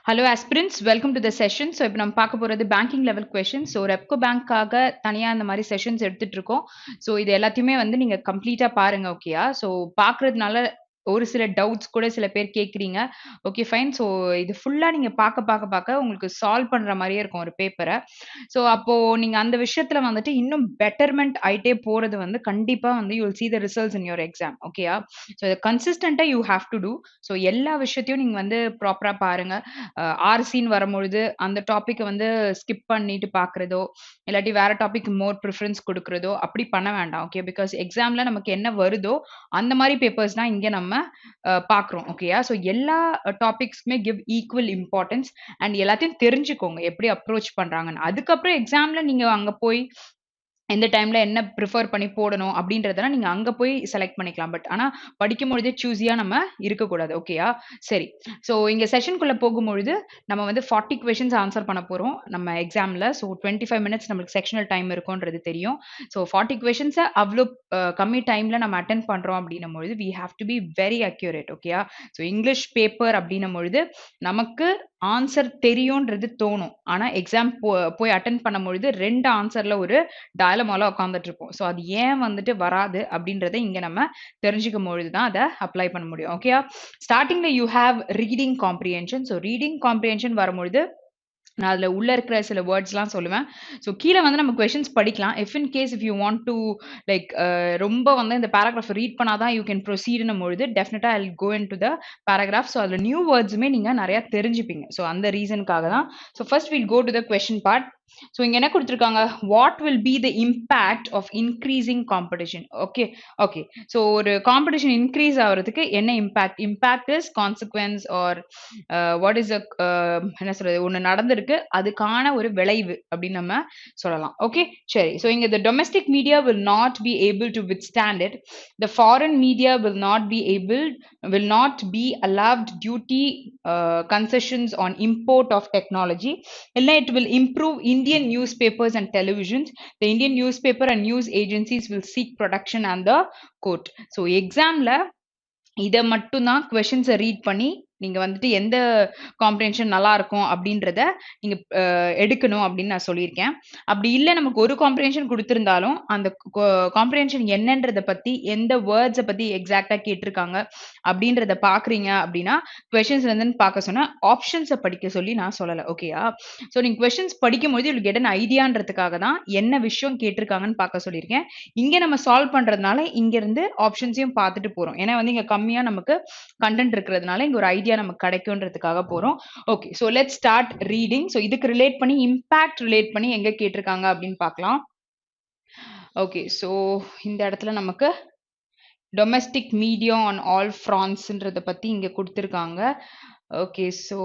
Hello aspirants, welcome to the session. So இப்போ நம்ம பார்க்க போறது banking level questions. So REPCO பேங்க்காக தனியா இந்த மாதிரி செஷன்ஸ் எடுத்துட்டு இருக்கோம். ஸோ இது எல்லாத்தையுமே வந்து நீங்க கம்ப்ளீட்டா பாருங்க ஓகேயா. ஸோ பார்க்கறதுனால ஒரு சில டவுட்ஸ் கூட சில பேர் கேட்குறீங்க. Okay fine. ஸோ இது ஃபுல்லா நீங்க பார்க்க உங்களுக்கு சால்வ் பண்ற மாதிரியே இருக்கும் ஒரு பேப்பரை. ஸோ அப்போ நீங்க அந்த விஷயத்துல வந்துட்டு இன்னும் பெட்டர்மெண்ட் ஆயிட்டே போறது வந்து கண்டிப்பா வந்து you will see the results in your exam. ஓகேயா. ஸோ இதை கன்சிஸ்டண்டா you have to do. So எல்லா விஷயத்தையும் நீங்க வந்து ப்ராப்பரா பாருங்க. ஆர்சின்னு வரும்பொழுது அந்த டாபிக் வந்து ஸ்கிப் பண்ணிட்டு பார்க்குறதோ இல்லாட்டி வேற டாபிக் மோர் ப்ரிஃபரன்ஸ் கொடுக்குறதோ அப்படி பண்ண வேண்டாம் ஓகே. பிகாஸ் எக்ஸாம்ல நமக்கு என்ன வருதோ அந்த மாதிரி பேப்பர்ஸ் தான் இங்கே நம்ம பார்க்குறோம் ஓகேயா. ஸோ எல்லா டாபிக்ஸ்க்குமே கிவ் ஈக்குவல் இம்பார்ட்டன்ஸ் அண்ட் எல்லாத்தையும் தெரிஞ்சுக்கோங்க எப்படி அப்ரோச் பண்றாங்கன்னு. அதுக்கப்புறம் எக்ஸாம்ல நீங்க அங்க போய் எந்த டைம்ல என்ன ப்ரிஃபர் பண்ணி போடணும் அப்படின்றதெல்லாம் நீங்க அங்க போய் செலக்ட் பண்ணிக்கலாம். பட் ஆனா படிக்கும்பொழுதே சூஸியா நம்ம இருக்கக்கூடாது ஓகேயா. சரி. ஸோ இங்க செஷனுக்குள்ள போகும்பொழுது நம்ம வந்து 40 கொஸ்டின்ஸ் ஆன்சர் பண்ண போறோம் நம்ம எக்ஸாம்ல. ஸோ 25 மினிட்ஸ் நம்மளுக்கு செக்ஷனல் டைம் இருக்கும்ன்றது தெரியும். ஸோ 40 கொஸ்டின்ஸை அவ்வளோ கம்மி டைம்ல நம்ம அட்டென்ட் பண்றோம் அப்படின்னும் பொழுது we have to be very accurate ஓகேயா. ஸோ இங்கிலீஷ் பேப்பர் அப்படின்னும் பொழுது நமக்கு ஆன்சர் தெரியும்ன்றது தோணும். ஆனா எக்ஸாம் போய் அட்டென்ட் பண்ணும்பொழுது 2 ஆன்சர்ல ஒரு டயலமால உட்காந்துட்டு இருப்போம். ஸோ அது ஏன் வந்துட்டு வராது அப்படின்றத இங்க நம்ம தெரிஞ்சுக்கும் பொழுது தான் அதை அப்ளை பண்ண முடியும் ஓகேயா. ஸ்டார்டிங்ல you have reading comprehension. So reading comprehension வரும்பொழுது நான் அதில் உள்ள இருக்கிற சில வேர்ட்ஸ்லாம் சொல்லுவேன். ஸோ கீழே வந்து நம்ம கொஸ்டின்ஸ் படிக்கலாம். If in case if you want to like ரொம்ப வந்து இந்த பேராகிராஃப் ரீட் பண்ணாதான் யூ கேன் ப்ரொசீட்னும் பொழுது definitely I go into the paragraph. So அதில் நியூ வேர்ட்ஸுமே நீங்கள் நிறையா தெரிஞ்சுப்பீங்க. ஸோ அந்த ரீசனுக்காக தான். So first will go to the question part. So இங்க என்ன கொடுத்துருக்காங்க, what will be the impact of increasing competition. Okay okay. So ஒரு காம்படிஷன் இன்க்ரீஸ் ஆகிறதுக்கு என்ன impact? Impact is consequence or what is என்ன சொல்றது, ஒன்று நடந்திருக்கு அதுக்கான ஒரு விளைவு அப்படின்னு நம்ம சொல்லலாம் ஓகே. சரி. ஸோ இங்க the domestic media will not be able to withstand it. The foreign media will not be allowed duty concessions on import of technology. It will improve Indian newspapers and televisions. The Indian newspaper and news agencies will seek protection and the court. So examல இதை மட்டும் தான் கொஸ்டின்ஸை read பண்ணி நீங்க வந்துட்டு எந்த comprehension நல்லா இருக்கும் அப்படின்றத நீங்க எடுக்கணும் அப்படின்னு நான் சொல்லியிருக்கேன். அப்படி இல்லை நமக்கு ஒரு காம்ப்ரிஹென்ஷன் கொடுத்திருந்தாலும் அந்த காம்ப்ரிஹென்ஷன் என்னன்றதை பத்தி எந்த வேர்ட்ஸை பத்தி எக்ஸாக்டா கேட்டிருக்காங்க அப்படின்றத பாக்குறீங்க அப்படின்னா கொஸ்டின்ஸ் வந்து பார்க்க சொன்னா ஆப்ஷன்ஸை படிக்க சொல்லி நான் சொல்லலை ஓகேயா. ஸோ நீங்க கொஸ்டின்ஸ் படிக்கும்போது யூ கெட் அன் ஐடியான்றதுக்காக தான் என்ன விஷயம் கேட்டிருக்காங்கன்னு பார்க்க சொல்லியிருக்கேன். இங்க நம்ம சால்வ் பண்றதுனால இங்க இருந்து ஆப்ஷன்ஸையும் பார்த்துட்டு போறோம். ஏன்னா வந்து இங்க கம்மியா நமக்கு கண்டென்ட் இருக்கிறதுனால இங்க ஒரு ஐடியா நமக்கு கிடைக்கும்ன்றதுக்காக போறோம். Okay. So let's start reading. So இதுக்கு ரிலேட் பண்ணி இம்பாக்ட் ரிலேட் பண்ணி எங்க கேட்டிருக்காங்க அப்படின்னு பார்க்கலாம். ஓகே. சோ இந்த இடத்துல நமக்கு டொமஸ்டிக் மீடியா ஆன் ஆல் ஃப்ரான்ஸ்ன்றத பத்தி இங்க கொடுத்திருக்காங்க. ஓகே. ஸோ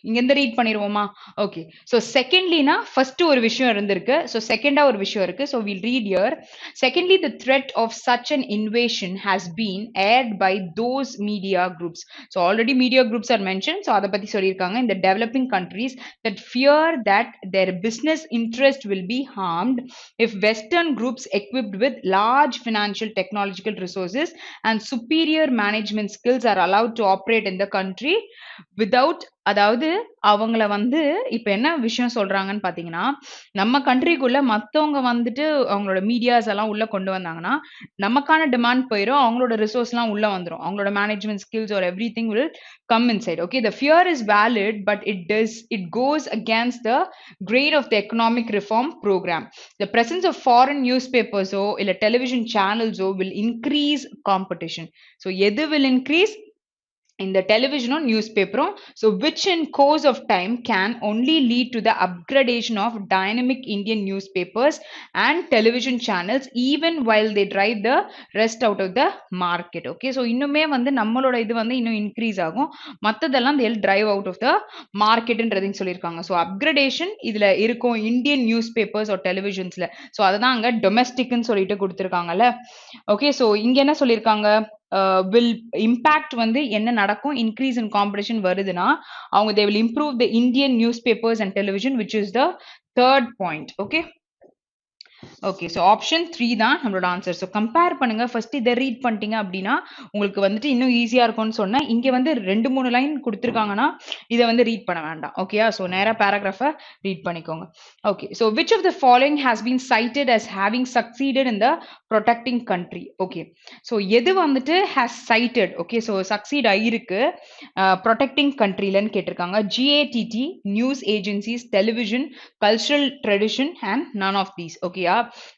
இங்கேருந்து ரீட் பண்ணிடுவோமா? ஓகே. ஸோ செகண்ட்லினா ஃபர்ஸ்ட் ஒரு விஷயம் இருந்திருக்கு. ஸோ செகண்டா ஒரு விஷயம் இருக்கு. So will read here. Secondly the threat of such an invasion has been aired by those media groups. So already media groups are mention. So அதை பத்தி சொல்லியிருக்காங்க. இந்த developing countries that fear that their business interest will be harmed if Western groups equipped with large financial technological resources and superior management skills are allowed to operate in the country without, அதாவது அவங்கள வந்து இப்ப என்ன விஷயம் சொல்றாங்கன்னு பாத்தீங்கன்னா, நம்ம கண்ட்ரிக்குள்ள மத்தவங்க வந்துட்டு அவங்களோட மீடியாஸ் எல்லாம் உள்ள கொண்டு வந்தாங்கன்னா நமக்கான டிமாண்ட் போயிடும், அவங்களோட ரிசோர்ஸ் எல்லாம் உள்ள வந்துரும், அவங்களோட management skills or everything will come inside. Okay, the fear is valid, but it goes against the grain of the economic reform program. The presence of foreign newspapers or television channels will increase competition. So எது will increase? In the television or newspaper, so which in course of time can only lead to the upgradation of dynamic Indian newspapers and television channels even while they drive the rest out of the market. Okay, so இன்னுமே வந்து நம்மளோட இது வந்து இன்னும் increase ஆகும், மத்ததெல்லாம் they'll drive out of the market ன்றதையும் சொல்லியிருக்காங்க. So upgradation இதுல இருக்கும் இந்தியன் நியூஸ் பேப்பர்ஸ் ஒரு டெலிவிஷன்ஸ்ல. ஸோ அததான் அங்க டொமஸ்டிக்னு சொல்லிட்டு கொடுத்துருக்காங்கல்ல. ஓகே. ஸோ இங்க என்ன சொல்லியிருக்காங்க, will impact வந்து என்ன நடக்கும், increase in competition வருதுன்னா அவங்க they will improve the Indian newspapers and television, which is the third point. Okay. Okay. So option 3 தான் நம்மளோட ஆன்சர். ஸோ கம்பேர் பண்ணுங்க. ஃபர்ஸ்ட் இத ரீட் பண்ணிட்டீங்க அப்டின்னா, உங்களுக்கு வந்துட்டு இன்னும் ஈஸியா இருக்கும்னு சொன்னேன். இங்க வந்து 2, 3 லைன் குடுத்துருக்காங்கன்னா, இத வந்து ரீட் பண்ண வேண்டாம். ஓகேயா? ஸோ நேரா பேராகிராஃப ரீட் பண்ணிக்கோங்க. Okay. So which of the following has been cited as having succeeded in the protecting country? Okay. So எது வந்துட்டு has cited okay. So succeed ஆயிருக்கு protecting countryலன்னு கேட்டிருக்காங்க. GATT, news agencies, television, cultural tradition and none of these. ஓகேயா?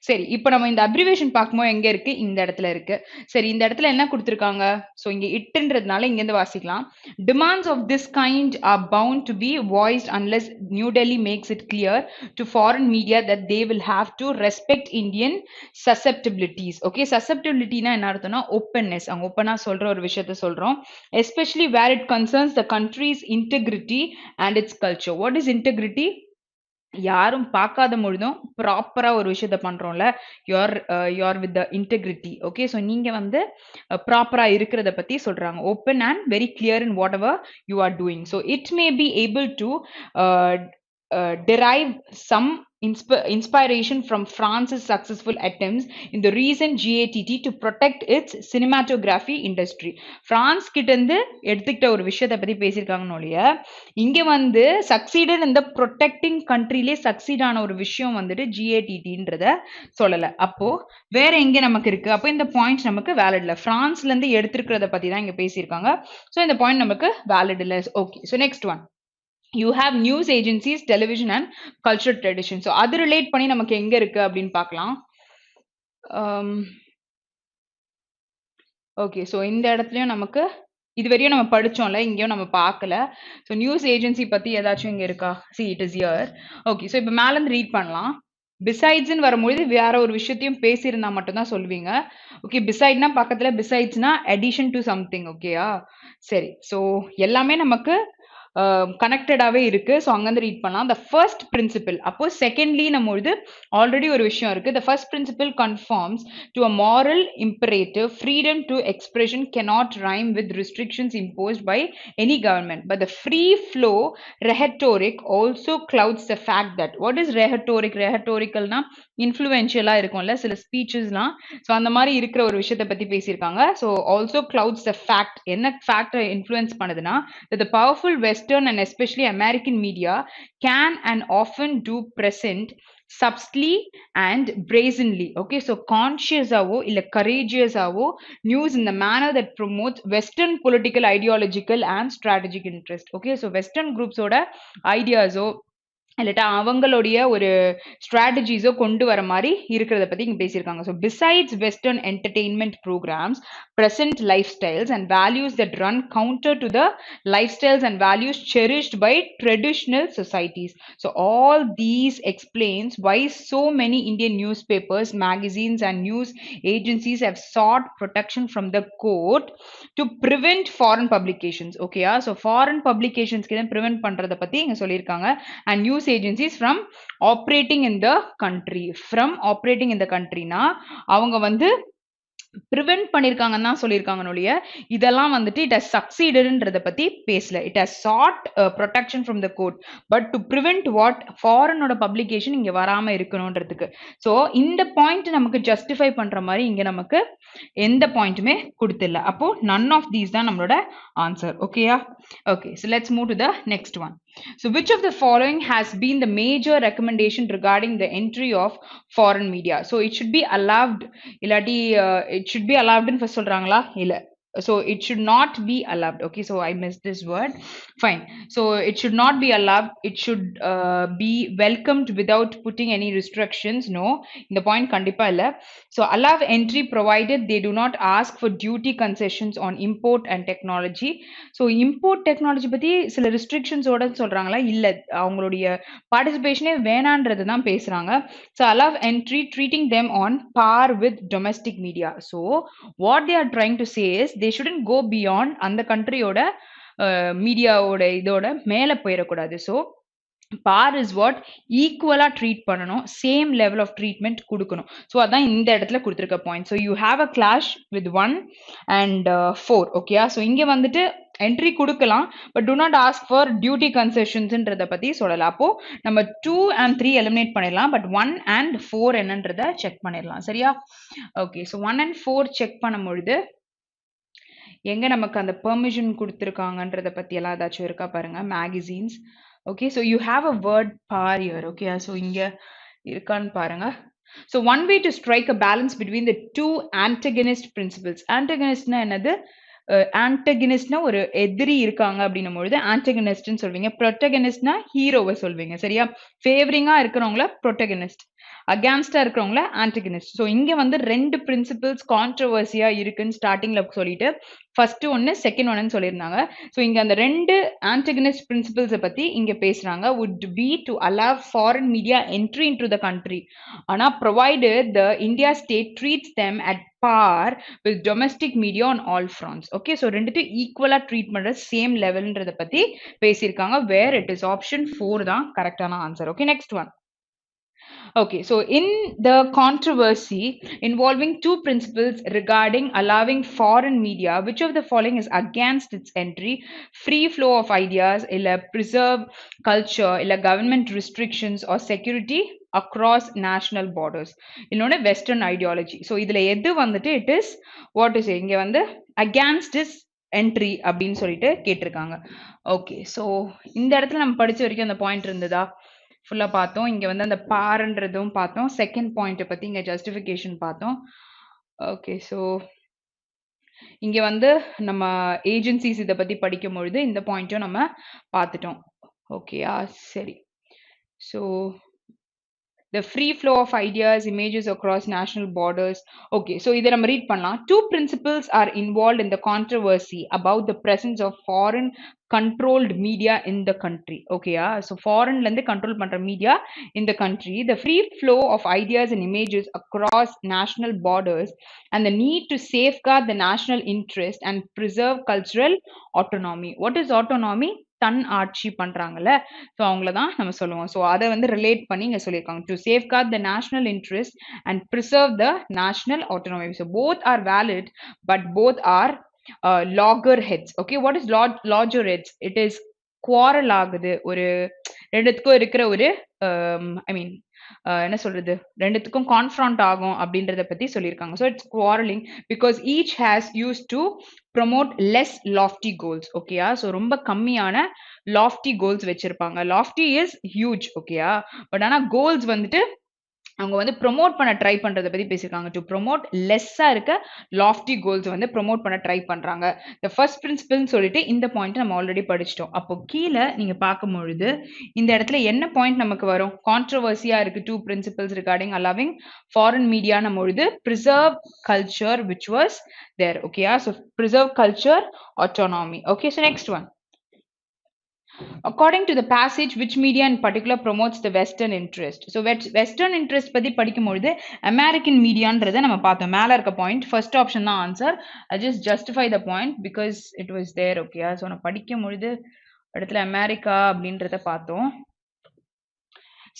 சரி, இப்போ நம்ம இந்த அப்ரிவேஷன் பார்க்கும்போது எங்க இருக்கு? இந்த இடத்துல இருக்கு. சரி, இந்த இடத்துல என்ன கொடுத்திருக்காங்க? ஸோ இங்க இட்டுன்றதுனால இங்க இருந்து வாசிக்கலாம். Demands of this kind are bound to be voiced unless New Delhi makes it clear to foreign media that they will have to respect Indian susceptibilities. Okay, susceptibilityனா என்ன அர்த்தம்னா openness. அங்க ஓப்பனா சொல்ற ஒரு விஷயத்தை சொல்றோம். Especially where it concerns the country's integrity and its culture. What is integrity? யாரும் பார்க்காத பொழுதும் ப்ராப்பரா ஒரு விஷயத்த பண்றோம்ல, you're with the integrity. Okay, so நீங்க வந்து ப்ராப்பரா இருக்கிறத பத்தி சொல்றாங்க. Open and very clear in whatever you are doing. So it may be able to derive some inspiration from France's successful attempts in the recent GATT to protect its cinematography industry. France கிட்ட இருந்து எடுத்துக்கிட்ட ஒரு விஷயத்தை பத்தி பேசியிருக்காங்கன்னு ஒழிய, இங்க வந்து succeeded in the protecting countryலே succeed ஆன ஒரு விஷயம் வந்துட்டு GATTன்றத சொல்லல. அப்போ வேற எங்க நமக்கு இருக்கு? அப்போ இந்த பாயிண்ட் நமக்கு வேலிட் இல்ல. பிரான்ஸ்ல இருந்து எடுத்திருக்கிறத பத்தி தான் இங்க பேசியிருக்காங்க. ஸோ இந்த பாயிண்ட் நமக்கு வேலிட் இல்ல. Okay, so next one. You have news agencies, television and cultural tradition. So அது ரிலேட் பண்ணி நமக்கு எங்க இருக்கு அப்படின்னு பார்க்கலாம். ஓகே, ஸோ இந்த இடத்துலயும் நமக்கு இதுவரையும் நம்ம படிச்சோம்ல, இங்கேயும் நம்ம பார்க்கல. ஸோ நியூஸ் ஏஜென்சி பத்தி ஏதாச்சும் இங்க இருக்கா? See it is year. Okay, so இப்போ மேல இருந்து ரீட் பண்ணலாம். பிசைட்ஸ்ன்னு வரும்பொழுது வேற ஒரு விஷயத்தையும் பேசியிருந்தா மட்டும்தான் சொல்லுவீங்க. ஓகே, பிசைட்னா பக்கத்துல, பிசைட்ஸ்னா அடிஷன் டு சம்திங். ஓகேயா? சரி, ஸோ எல்லாமே நமக்கு கனெக்டடாகவே இருக்கு. ஸோ அங்கேருந்து ரீட் பண்ணலாம். The first principle. அப்போ செகண்ட்லி நம்ம இது ஆல்ரெடி ஒரு விஷயம் இருக்கு. The first principle conforms to a moral imperative. Freedom to expression cannot rhyme with restrictions imposed by any government. But the free flow rhetoric also clouds the fact that. What is rhetoric? Rhetoricalனா இன்ஃப்ளூயன்ஷியலா இருக்கும்ல சில ஸ்பீச்சஸ்லாம். So அந்த மாதிரி இருக்கிற ஒரு விஷயத்தை பத்தி பேசியிருக்காங்க. So also clouds the fact. என்ன ஃபேக்டை இன்ஃப்ளூயன்ஸ் பண்ணுதுன்னா, the powerful Western and especially American media can and often do present subtly and brazenly. Okay, so conscious ஆவோ இல்ல courageous ஆவோ news in the manner that promotes Western political, ideological and strategic interest. Okay, so Western groups ஓட ஐடியாஸோ இல்லாட்டா அவங்களுடைய ஒரு ஸ்ட்ராட்டஜிஸோ கொண்டு வர மாதிரி இருக்கிறத பத்தி இங்க பேசியிருக்காங்க. So besides western entertainment programs, present lifestyles and values that run counter to the lifestyles and values cherished by traditional societies. So all these explains why so many Indian newspapers, magazines and news agencies have sought protection from the court to prevent foreign publications. Okay, so foreign publications க்கு prevent பண்றத பத்தி இங்க சொல்லியிருக்காங்க. And news agencies from operating in the country. From operating in the country னா அவங்க வந்து prevent பண்ணிருக்காங்கன்னு தான் சொல்லியிருக்காங்க ஒழிய, இதெல்லாம் வந்துட்டு it has succeededன்றத பத்தி பேசல. It has sought protection from the court, but to prevent what? foreignோட publication இங்க வராம இருக்கணும்ன்றதுக்கு. ஸோ இந்த பாயிண்ட் நமக்கு ஜஸ்டிஃபை பண்ற மாதிரி இங்க நமக்கு எந்த பாயிண்ட்டுமே கொடுத்தில்ல. அப்போ none of these தான் நம்மளோட ஆன்சர். ஓகேயா? Okay, so let's move to the next one. So which of the following has been the major recommendation regarding the entry of foreign media? So it should be allowed இல்லாட்டி it should be allowed ன்னு first சொல்றாங்களா? இல்ல. So it should not be allowed. Okay, so I missed this word. Fine. So it should not be allowed. It should be welcomed without putting any restrictions. No, இந்த point கண்டிப்பா இல்ல. So allow entry provided they do not ask for duty concessions on import and technology. So import technology பத்தி சில restrictions ஓட சொல்றாங்களா? இல்ல, அவங்களுடைய பார்ட்டிசிபேஷனே வேணான்றது தான் பேசுறாங்க. So allow entry treating them on par with domestic media. So what they are trying to say is they shouldn't go beyond அந்த கண்ட்ரியோட மீடியாவோட இதோட மேல போயிடக்கூடாது. ஸோ பார் இஸ் வாட் ஈக்குவலா ட்ரீட் பண்ணணும், சேம் லெவல் ஆஃப் ட்ரீட்மெண்ட் கொடுக்கணும். So அதான் இந்த இடத்துல கொடுத்துருக்க point. So you have a clash with 1 and 4. ஓகேயா? ஸோ இங்க வந்துட்டு என்ட்ரி கொடுக்கலாம், but do not ask for duty concessionsன்றத பத்தி சொல்லல. அப்போ நம்ம 2 and 3 எலிமினேட் பண்ணிடலாம், பட் 1 and 4 என்னன்றத செக் பண்ணிடலாம். சரியா? ஓகே, ஸோ 1 and 4 செக் பண்ணும் பொழுது எங்க நமக்கு அந்த பெர்மிஷன் கொடுத்துருக்காங்கன்றத பத்தி எல்லாம் ஏதாச்சும் இருக்கா பாருங்க. Magazines. Okay, so you have a word for here. Okay, so இங்க இருக்கான்னு பாருங்க. So one way to strike a balance between the two antagonist principles. Antagonistனா என்னது? ஆன்டகனிஸ்ட்னா ஒரு எதிரி இருக்காங்க அப்படின்னும் பொழுது ஆன்டகனிஸ்ட்னு சொல்வீங்க. ப்ரொட்டகனிஸ்ட்னா ஹீரோவை சொல்வீங்க. சரியா? ஃபேவரிங்கா இருக்கிறவங்கள ப்ரொட்டகனிஸ்ட், அகேன்ஸ்டா இருக்கிறவங்கள ஆன்டகனிஸ்ட். ஸோ இங்க வந்து ரெண்டு பிரின்சிபிள்ஸ் கான்ட்ரவர்சியா இருக்குன்னு ஸ்டார்டிங்ல சொல்லிட்டு ஃபர்ஸ்ட் ஒன்னு செகண்ட் ஒன்னு சொல்லியிருந்தாங்க. ஸோ இங்க அந்த ரெண்டு ஆன்டகனிஸ்ட் பிரின்சிபிள்ஸை பத்தி இங்க பேசுறாங்க. would be to allow foreign media entry into the country, ஆனா provided the India state treats them at par with domestic media on all fronts. Okay, so ரெண்டுத்தையும் ஈக்குவலா ட்ரீட் பண்ற சேம் லெவல்ன்றத பத்தி பேசியிருக்காங்க. வேர் இட் இஸ் ஆப்ஷன் 4 தான் கரெக்டான answer. Okay, next one. Okay, so in the controversy involving two principles regarding allowing foreign media, which of the following is against its entry? Free flow of ideas, illa preserve culture, illa government restrictions or security across national borders. இன்னொன்னு western ideology. So இதுல எது வந்துட்டு it is what to say, இங்க வந்து against this entry அப்படின்னு சொல்லிட்டு கேட்டிருக்காங்க. Okay, so இந்த இடத்துல நம்ம படிச்ச வரைக்கும் அந்த பாயிண்ட் இருந்ததா? ஃபுல்லா பார்த்தோம். இங்க வந்து அந்த பார்ன்றதும் பார்த்தோம். செகண்ட் பாயிண்ட் பத்தி இங்க ஜஸ்டிஃபிகேஷன் பார்த்தோம். ஓகே, ஸோ இங்க வந்து நம்ம ஏஜென்சிஸ் இதை பத்தி படிக்கும் பொழுது இந்த பாயிண்ட்டும் நம்ம பார்த்துட்டோம். ஓகேயா? சரி. So the free flow of ideas, images across national borders. Okay, so இதை நம்ம read பண்ணலாம். Two principles are involved in the controversy about the presence of foreign controlled media in the country. Okay, so foreign ல இருந்து control பண்ற media in the country, the free flow of ideas and images across national borders, and the need to safeguard the national interest and preserve cultural autonomy. What is autonomy? தன் ஆட்சி பண்றாங்கல்ல, so அவங்கள தான் நம்ம சொல்லுவோம். So அதை வந்து relate பண்ணி இங்க சொல்லியிருக்காங்க. To safeguard the national interest and preserve the national autonomy. So both are valid, but both are loggerheads. Okay, what is loggerheads? It is quarrel ஆகுது, ஒரு ரெண்டுத்துக்கும் இருக்கிற ஒரு ஐ மீன் என்ன சொல்றது, ரெண்டுத்துக்கும் கான்ஃப்ராண்ட் ஆகும் அப்படின்றத பத்தி சொல்லியிருக்காங்க. So it's quarrelling because each has use to promote less lofty goals. ஓகேயா? ஸோ ரொம்ப கம்மியான லாஃப்டி கோல்ஸ் வச்சிருப்பாங்க. Lofty is huge. ஓகேயா? பட் ஆனால் கோல்ஸ் வந்துட்டு அவங்க வந்து ப்ரொமோட் பண்ண ட்ரை பண்றதை பத்தி பேசியிருக்காங்க. டு ப்ரொமோட் லெஸ்ஸா இருக்க லாஃப்டி கோல்ஸ் வந்து ப்ரொமோட் பண்ண ட்ரை பண்றாங்க. த ஃபர்ஸ்ட் பிரின்சிபிள்னு சொல்லிட்டு இந்த பாயிண்ட் நம்ம ஆல்ரெடி படிச்சிட்டோம். அப்போ கீழே நீங்க பார்க்கும் பொழுது இந்த இடத்துல என்ன பாயிண்ட் நமக்கு வரும்? கான்ட்ரவர்சியா இருக்கு two principles regarding allowing foreign மீடியான பொழுது preserve culture which was there. Okay, so preserve culture autonomy. Okay, so next one. According to the passage, which media in particular promotes the Western interest? So Western interest பத்தி படிக்கும் பொழுது American mediaன்றதை நம்ம பார்த்தோம். மேல இருக்க point first option தான் answer. I just justify the point because it was there. Okay, so நான் படிக்கும் பொழுது இடத்துல அமெரிக்கா அப்படின்றத பார்த்தோம்.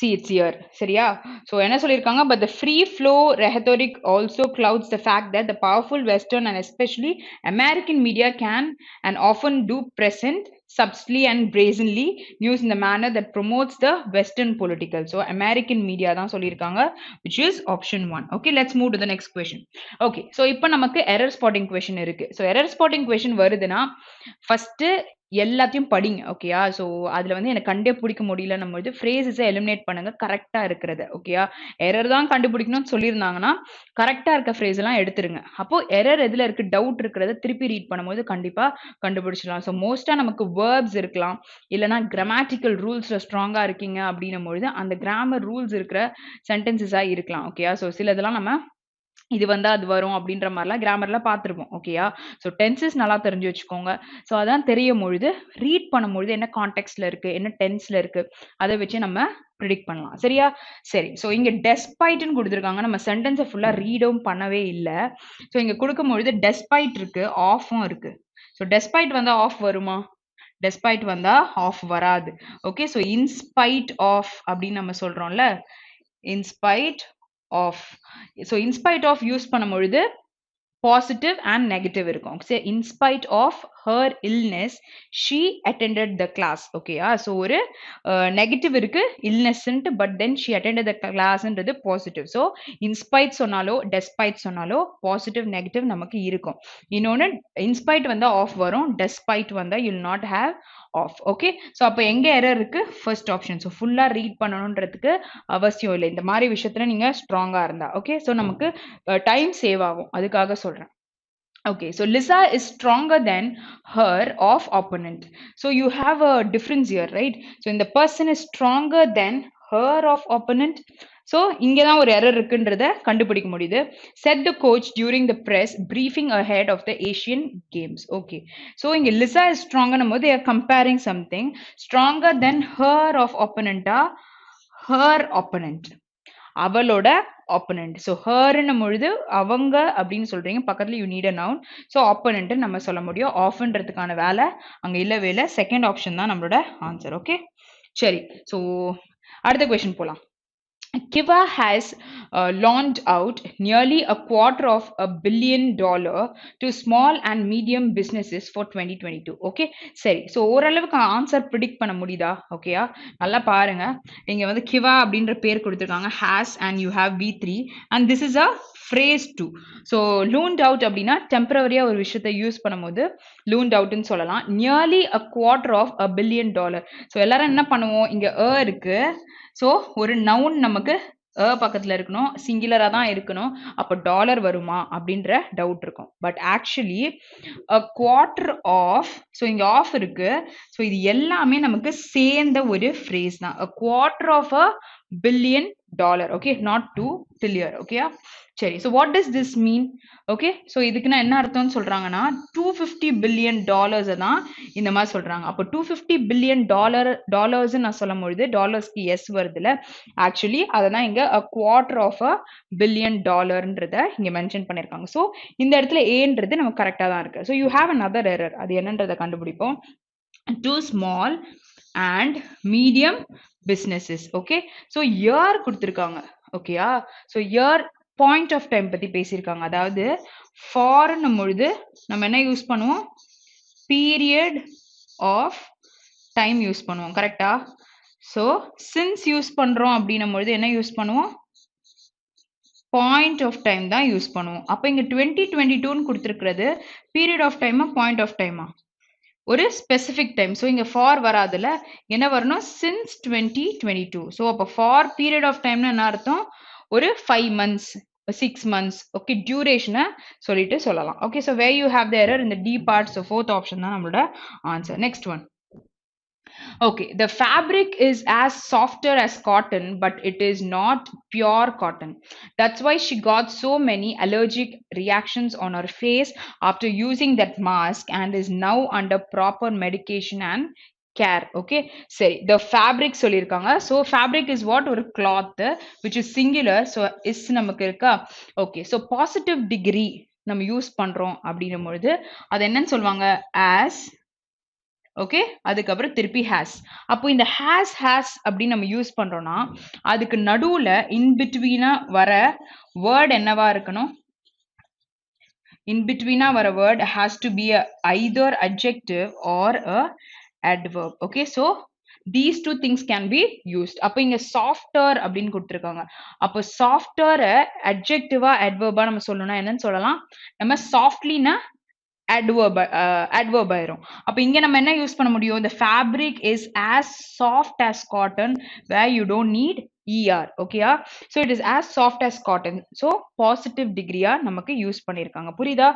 See, it's here. சரியா? So என்ன சொல்லியிருக்காங்க? But the free flow rhetoric also clouds the fact that the powerful Western and especially American media can and often do present subtly and brazenly news in the manner that promotes the Western political. So American media தான் சொல்லியிருக்காங்க, which is option 1. Okay, let's move to the next question. Okay, so இப்போ நமக்கு error spotting question இருக்கு. So error spotting question வருதுன்னா first எல்லாத்தையும் படிங்க. ஓகேயா? So அதுல வந்து எனக்கு கண்டே பிடிக்க முடியல நம்ம ஃப்ரேசஸை எலிமினேட் பண்ணுங்க கரெக்டா இருக்கிறத. ஓகேயா? எரர் தான் கண்டுபிடிக்கணும்னு சொல்லியிருந்தாங்கன்னா கரெக்டா இருக்க ஃப்ரேஸ் எல்லாம் எடுத்துருங்க. அப்போ எரர் எதுல இருக்கு, டவுட் இருக்கிறத திருப்பி ரீட் பண்ணும்போது கண்டிப்பா கண்டுபிடிச்சிடலாம். ஸோ மோஸ்டா நமக்கு வேர்ப்ஸ் இருக்கலாம், இல்லைன்னா கிராமட்டிக்கல் ரூல்ஸ்ல ஸ்ட்ராங்கா இருக்கீங்க அப்படின்னும் பொழுது அந்த கிராமர் ரூல்ஸ் இருக்கிற சென்டென்சஸா இருக்கலாம். ஓகேயா? ஸோ சிலதெல்லாம் நம்ம இது வந்தா அது வரும் அப்படின்ற மாதிரிலாம் கிராமர்ல பார்த்துருப்போம். ஓகேயா? ஸோ டென்சஸ் நல்லா தெரிஞ்சு வச்சுக்கோங்க. ஸோ அதான் தெரியும் பொழுது ரீட் பண்ணும்பொழுது என்ன கான்டெக்ட்ல இருக்கு, என்ன டென்ஸ்ல இருக்கு, அதை வச்சு நம்ம ப்ரிடிக்ட் பண்ணலாம். சரியா? சரி. ஸோ இங்க டெஸ்பைட்னு கொடுத்துருக்காங்க. நம்ம சென்டென்ஸை ஃபுல்லா ரீடும் பண்ணவே இல்லை. ஸோ இங்க கொடுக்கும் பொழுது டெஸ்பைட் இருக்கு, ஆஃபும் இருக்கு. ஸோ டெஸ்பைட் வந்தா ஆஃப் வருமா? டெஸ்பைட் வந்தா ஆஃப் வராது. ஓகே, ஸோ இன்ஸ்பைட் ஆஃப் அப்படின்னு நம்ம சொல்றோம்ல, in spite of. So in spite of use பண்ணும் பொழுது பாசிட்டிவ் அண்ட் நெகட்டிவ் இருக்கும். In spite of her illness she attended the class. Okay, so ஒரு நெகட்டிவ் இருக்கு illness but then she attended the class ன்றது positive. So in spite சொன்னாலோ despite சொன்னாலோ positive negative நமக்கு இருக்கும். இன்னொன்னு in spite வந்தா off வரும், despite வந்தா you'll not have off. Okay, so அப்ப எங்க எரர் இருக்கு? first option. So full-ஆ read பண்ணணும்ன்றதுக்கு அவசியம் இல்லை, இந்த மாதிரி விஷயத்துல நீங்க ஸ்ட்ராங்கா இருந்தா. ஓகே, so நமக்கு டைம் சேவ் ஆகும், அதுக்காக சொல்றேன். Okay, so Lisa is stronger than her of opponent. So you have a difference here, right? So in the person is stronger than her of opponent. So இங்க தான் ஒரு error இருக்குன்றத கண்டுபிடிக்க முடியுது. Said the coach during the press briefing ahead of the Asian Games. Okay, so இங்க Lisa is stronger போது they are comparing something stronger than her of opponent. Her opponent, அவளோட opponent. So her ன்னும் பொழுது அவங்க அப்படின்னு சொல்றீங்க, பக்கத்துல you need a noun. So opponent நம்ம சொல்ல முடியும். offன்றதுக்கான வேலை அங்க இல்லவே இல்லை, செகண்ட் ஆப்ஷன் தான் நம்மளோட ஆன்சர். ஓகே, சரி, so அடுத்த கொஸ்டின் போலாம். Kiva has loaned out nearly $250 million to small and medium businesses for 2022. Okay, சரி, so ஓரளவுக்கு ஆன்சர் ப்ரிடிக்ட் பண்ண முடியுதா? ஓகேயா, நல்லா பாருங்க. இங்க வந்து கிவா அப்படின்ற பேர் கொடுத்துருக்காங்க, has and you have V3 and this is a phrase 2. so loaned out அப்படின்னா டெம்பரரியா ஒரு விஷயத்தை யூஸ் பண்ணும்போது loaned outன்னு சொல்லலாம். nearly $250 million. so எல்லாரும் என்ன பண்ணுவோம், இங்க இருக்கு, ஸோ ஒரு நவுன் நமக்கு பக்கத்தில் இருக்கணும், சிங்குலராக தான் இருக்கணும், அப்போ டாலர் வருமா அப்படின்ற டவுட் இருக்கும். But actually a quarter of, so இங்கே ஆஃப் இருக்கு, ஸோ இது எல்லாமே நமக்கு சேர்ந்த ஒரு ஃப்ரேஸ் தான். A quarter of $1 billion. Okay, not $2 billion. ஓகேயா, சரி, so what does this mean? Okay, so இதுக்குன்னா என்ன அர்த்தம்னு சொல்றாங்கன்னா $250 billion தான் இந்த மாதிரி சொல்றாங்க. அப்போ $250 billion நான் சொல்லும் பொழுது டாலர்ஸ்க்கு எஸ் வருதுல, ஆக்சுவலி அததான் இங்க a quarter of $1 billion இங்க மென்ஷன் பண்ணிருக்காங்க. ஸோ இந்த இடத்துல ஏன்றது நமக்கு கரெக்டா தான் இருக்கு. So you have another error, அது என்னன்றதை கண்டுபிடிப்போம். Too small and medium businesses. Okay, so year கொடுத்துருக்காங்க. ஓகேயா, so year point of time பத்தி பேசியிருக்காங்க. அதாவது ஃபார்னும் பொழுது நம்ம என்ன யூஸ் பண்ணுவோம், பீரியட் ஆஃப் டைம் யூஸ் பண்ணுவோம், கரெக்டா? ஸோ சின்ஸ் யூஸ் பண்றோம் அப்படின்னும் பொழுது என்ன யூஸ் பண்ணுவோம், பாயிண்ட் ஆஃப் டைம் தான் யூஸ் பண்ணுவோம். அப்போ இங்க 2022 கொடுத்துருக்கிறது பீரியட் ஆஃப் டைமா பாயிண்ட் ஆஃப் டைமா? ஒரு ஸ்பெசிபிக் டைம். ஸோ இங்க ஃபார் வராதுல, என்ன வரணும், சின்ஸ் 2022. ஸோ அப்போ ஃபார் பீரியட் ஆஃப் டைம்னா என்ன அர்த்தம், ஒரு 5 months 6 months. ஓகே, டியூரேஷனை சொல்லிட்டு சொல்லலாம். Okay, so where you have the error இந்த D part. So fourth option தான் நம்மளோட answer. Next one. Okay, the fabric is as softer as cotton, but it is not pure cotton. That's why she got so many allergic reactions on her face after using that mask and is now under proper medication and care. Okay, சரி, the fabric சொல்லியிருக்காங்க. So fabric is what, ஒரு cloth which is singular. So is நமக்கு இருக்கா. Okay, so positive degree நம்ம use பண்றோம் அப்படின்னும் பொழுது அது என்னன்னு சொல்லுவாங்க, as. ஓகே, அதுக்கப்புறம் திருப்பி ஹேஸ். அப்போ இந்த ஹேஸ் அப்படின்னு நம்ம யூஸ் பண்றோம்னா அதுக்கு நடுவுல இன்பிட்வீனா வர வேர்ட் என்னவா இருக்கணும், இன்பிட்வீனா வர word has to be either adjective or a adverb. Okay, so these two things can be used. அப்போ இங்க சாஃப்டர் அப்படின்னு கொடுத்துருக்காங்க. அப்போ சாஃப்டர் அட்ஜெக்டிவா அட்வர்பா நம்ம சொல்லணும்னா என்னன்னு சொல்லலாம், நம்ம சாஃப்ட்லினா adverb ஆயிரும். அப்ப இங்க நம்ம என்ன யூஸ் பண்ண முடியும், the fabric is as soft as cotton where you don't need ER. ஓகேயா, so it is as soft as cotton. so positive degree நமக்கு யூஸ் பண்ணிருக்காங்க, புரியுதா?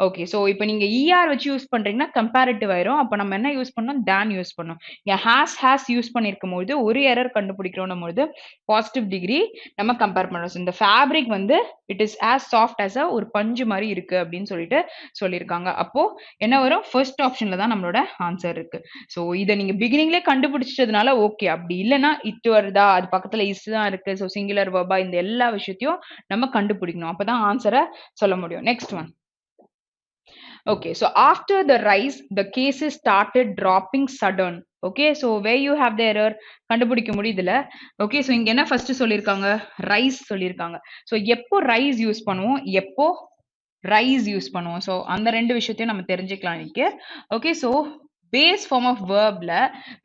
ஓகே, so இப்போ நீங்க ER வச்சு யூஸ் பண்றீங்கன்னா கம்பேரிட்டிவ் ஆயிரும். அப்ப நம்ம என்ன யூஸ் பண்ணோம், than யூஸ் பண்ணோம். இங்க has யூஸ் பண்ணிருக்கும் போது ஒரு எரர் கண்டுபிடிக்கிறோம் போது பாசிட்டிவ் டிகிரி நம்ம கம்பேர் பண்றோம். இந்த ஃபேப்ரிக் வந்து it is as soft as ஒரு பஞ்சு மாதிரி இருக்கு அப்படின்னு சொல்லிட்டு சொல்லியிருக்காங்க. அப்போ என்ன வரும், ஃபர்ஸ்ட் ஆப்ஷன்ல தான் நம்மளோட ஆன்சர் இருக்கு. ஸோ இதை நீங்க பிகினிங்லேயே கண்டுபிடிச்சதுனால ஓகே, அப்படி இல்லைன்னா இட்டு வருதா, அது பக்கத்துல இஸ் தான் இருக்கு, ஸோ சிங்குலர் வெர்பா, இந்த எல்லா விஷயத்தையும் நம்ம கண்டுபிடிக்கணும், அப்பதான் ஆன்சரை சொல்ல முடியும். Next one. Okay, so after the rise the cases started dropping sudden. Okay, so where you have the error கண்டுபிடிக்க முடியுதுல. Okay, so இங்க என்ன ஃபர்ஸ்ட் சொல்லிருக்காங்க, ரைஸ் சொல்லிருக்காங்க. So எப்போ ரைஸ் யூஸ் பண்ணுவோம், எப்போ ரைஸ் யூஸ் பண்ணுவோம். ஸோ அந்த ரெண்டு விஷயத்தையும் நம்ம தெரிஞ்சுக்கலாம் இன்னைக்கு. Okay, so base form of வேர்ப்ல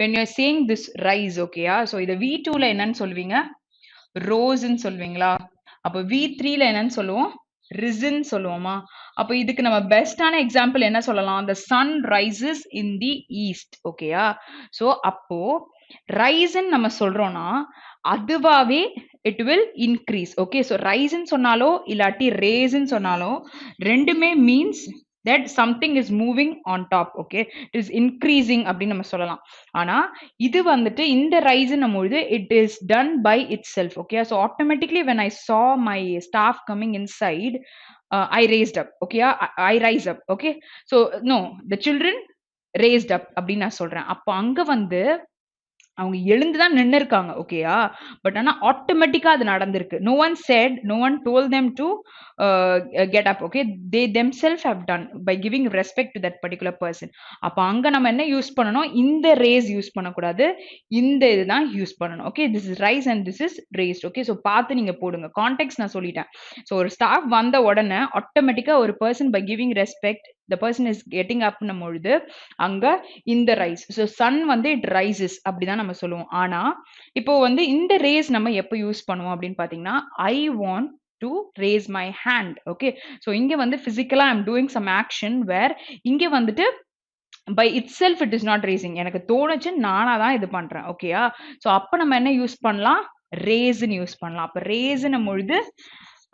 when you're saying this rise, ஓகேயா? ஸோ இதை V2ல என்னன்னு சொல்லுவீங்க? ரோஸ்ன்னு சொல்வீங்களா? அப்போ V3ல என்னன்னு சொல்லுவோம்? ரிசன் சொல்லுவோமா? அப்போ இதுக்கு நம்ம பெஸ்டான எக்ஸாம்பிள் என்ன சொல்லலாம்? the sun rises in the east, ஓகேயா? ஸோ அப்போ ரைஸ்ன்னு நம்ம சொல்றோம்னா அதுவாவே it will increase. okay, so rise ன்னு சொன்னாலோ இல்லாட்டி raise ன்னு சொன்னாலோ ரெண்டுமே means that something is moving on top. okay, it is increasing அப்படின்னு நம்ம சொல்லலாம். ஆனா இது வந்துட்டு இந்த rise ன்னும் பொழுது it is done by itself. okay, so automatically when I saw my staff coming inside, I raised up. okay, I rise up. okay, so no, the children raised up அப்படின்னு நான் சொல்றேன். அப்போ அங்க வந்து அவங்க எழுந்து தான் நின்னு இருக்காங்க. ஓகேயா? பட் ஆனா ஆட்டோமேட்டிக்கா அது நடந்திருக்கு. no one said, no one told them to get up. okay, they themselves have done by giving respect to that particular person. அப்ப அங்க நம்ம என்ன யூஸ் பண்ணணும்? இந்த raise யூஸ் பண்ணக்கூடாது, இந்த இதுதான் யூஸ் பண்ணணும். okay, this is rise and this is raised. okay, so பார்த்து நீங்க போடுங்க. கான்டெக்ட் நான் சொல்லிட்டேன். ஸோ ஒரு ஸ்டாஃப் வந்த உடனே ஆட்டோமேட்டிக்கா ஒரு person by giving respect the person is getting up ன்னும் பொழுது அங்க இந்த ரைஸ். ஸோ சன் வந்து இட் ரைசஸ் அப்படிதான் நம்ம சொல்லுவோம். ஆனா இப்போ வந்து இந்த ரேஸ் நம்ம எப்போ யூஸ் பண்ணுவோம் அப்படின்னு பாத்தீங்கன்னா I want to raise my hand. Okay, so இங்க வந்து பிசிக்கலா I'm doing some action where இங்க வந்துட்டு by itself it is not raising. எனக்கு தோணுச்சு நானா தான் இது பண்றேன். ஓகேயா? ஸோ அப்ப நம்ம என்ன யூஸ் பண்ணலாம்? ரேஸ்ன்னு யூஸ் பண்ணலாம். அப்ப ரேஸ்ன்னும் பொழுது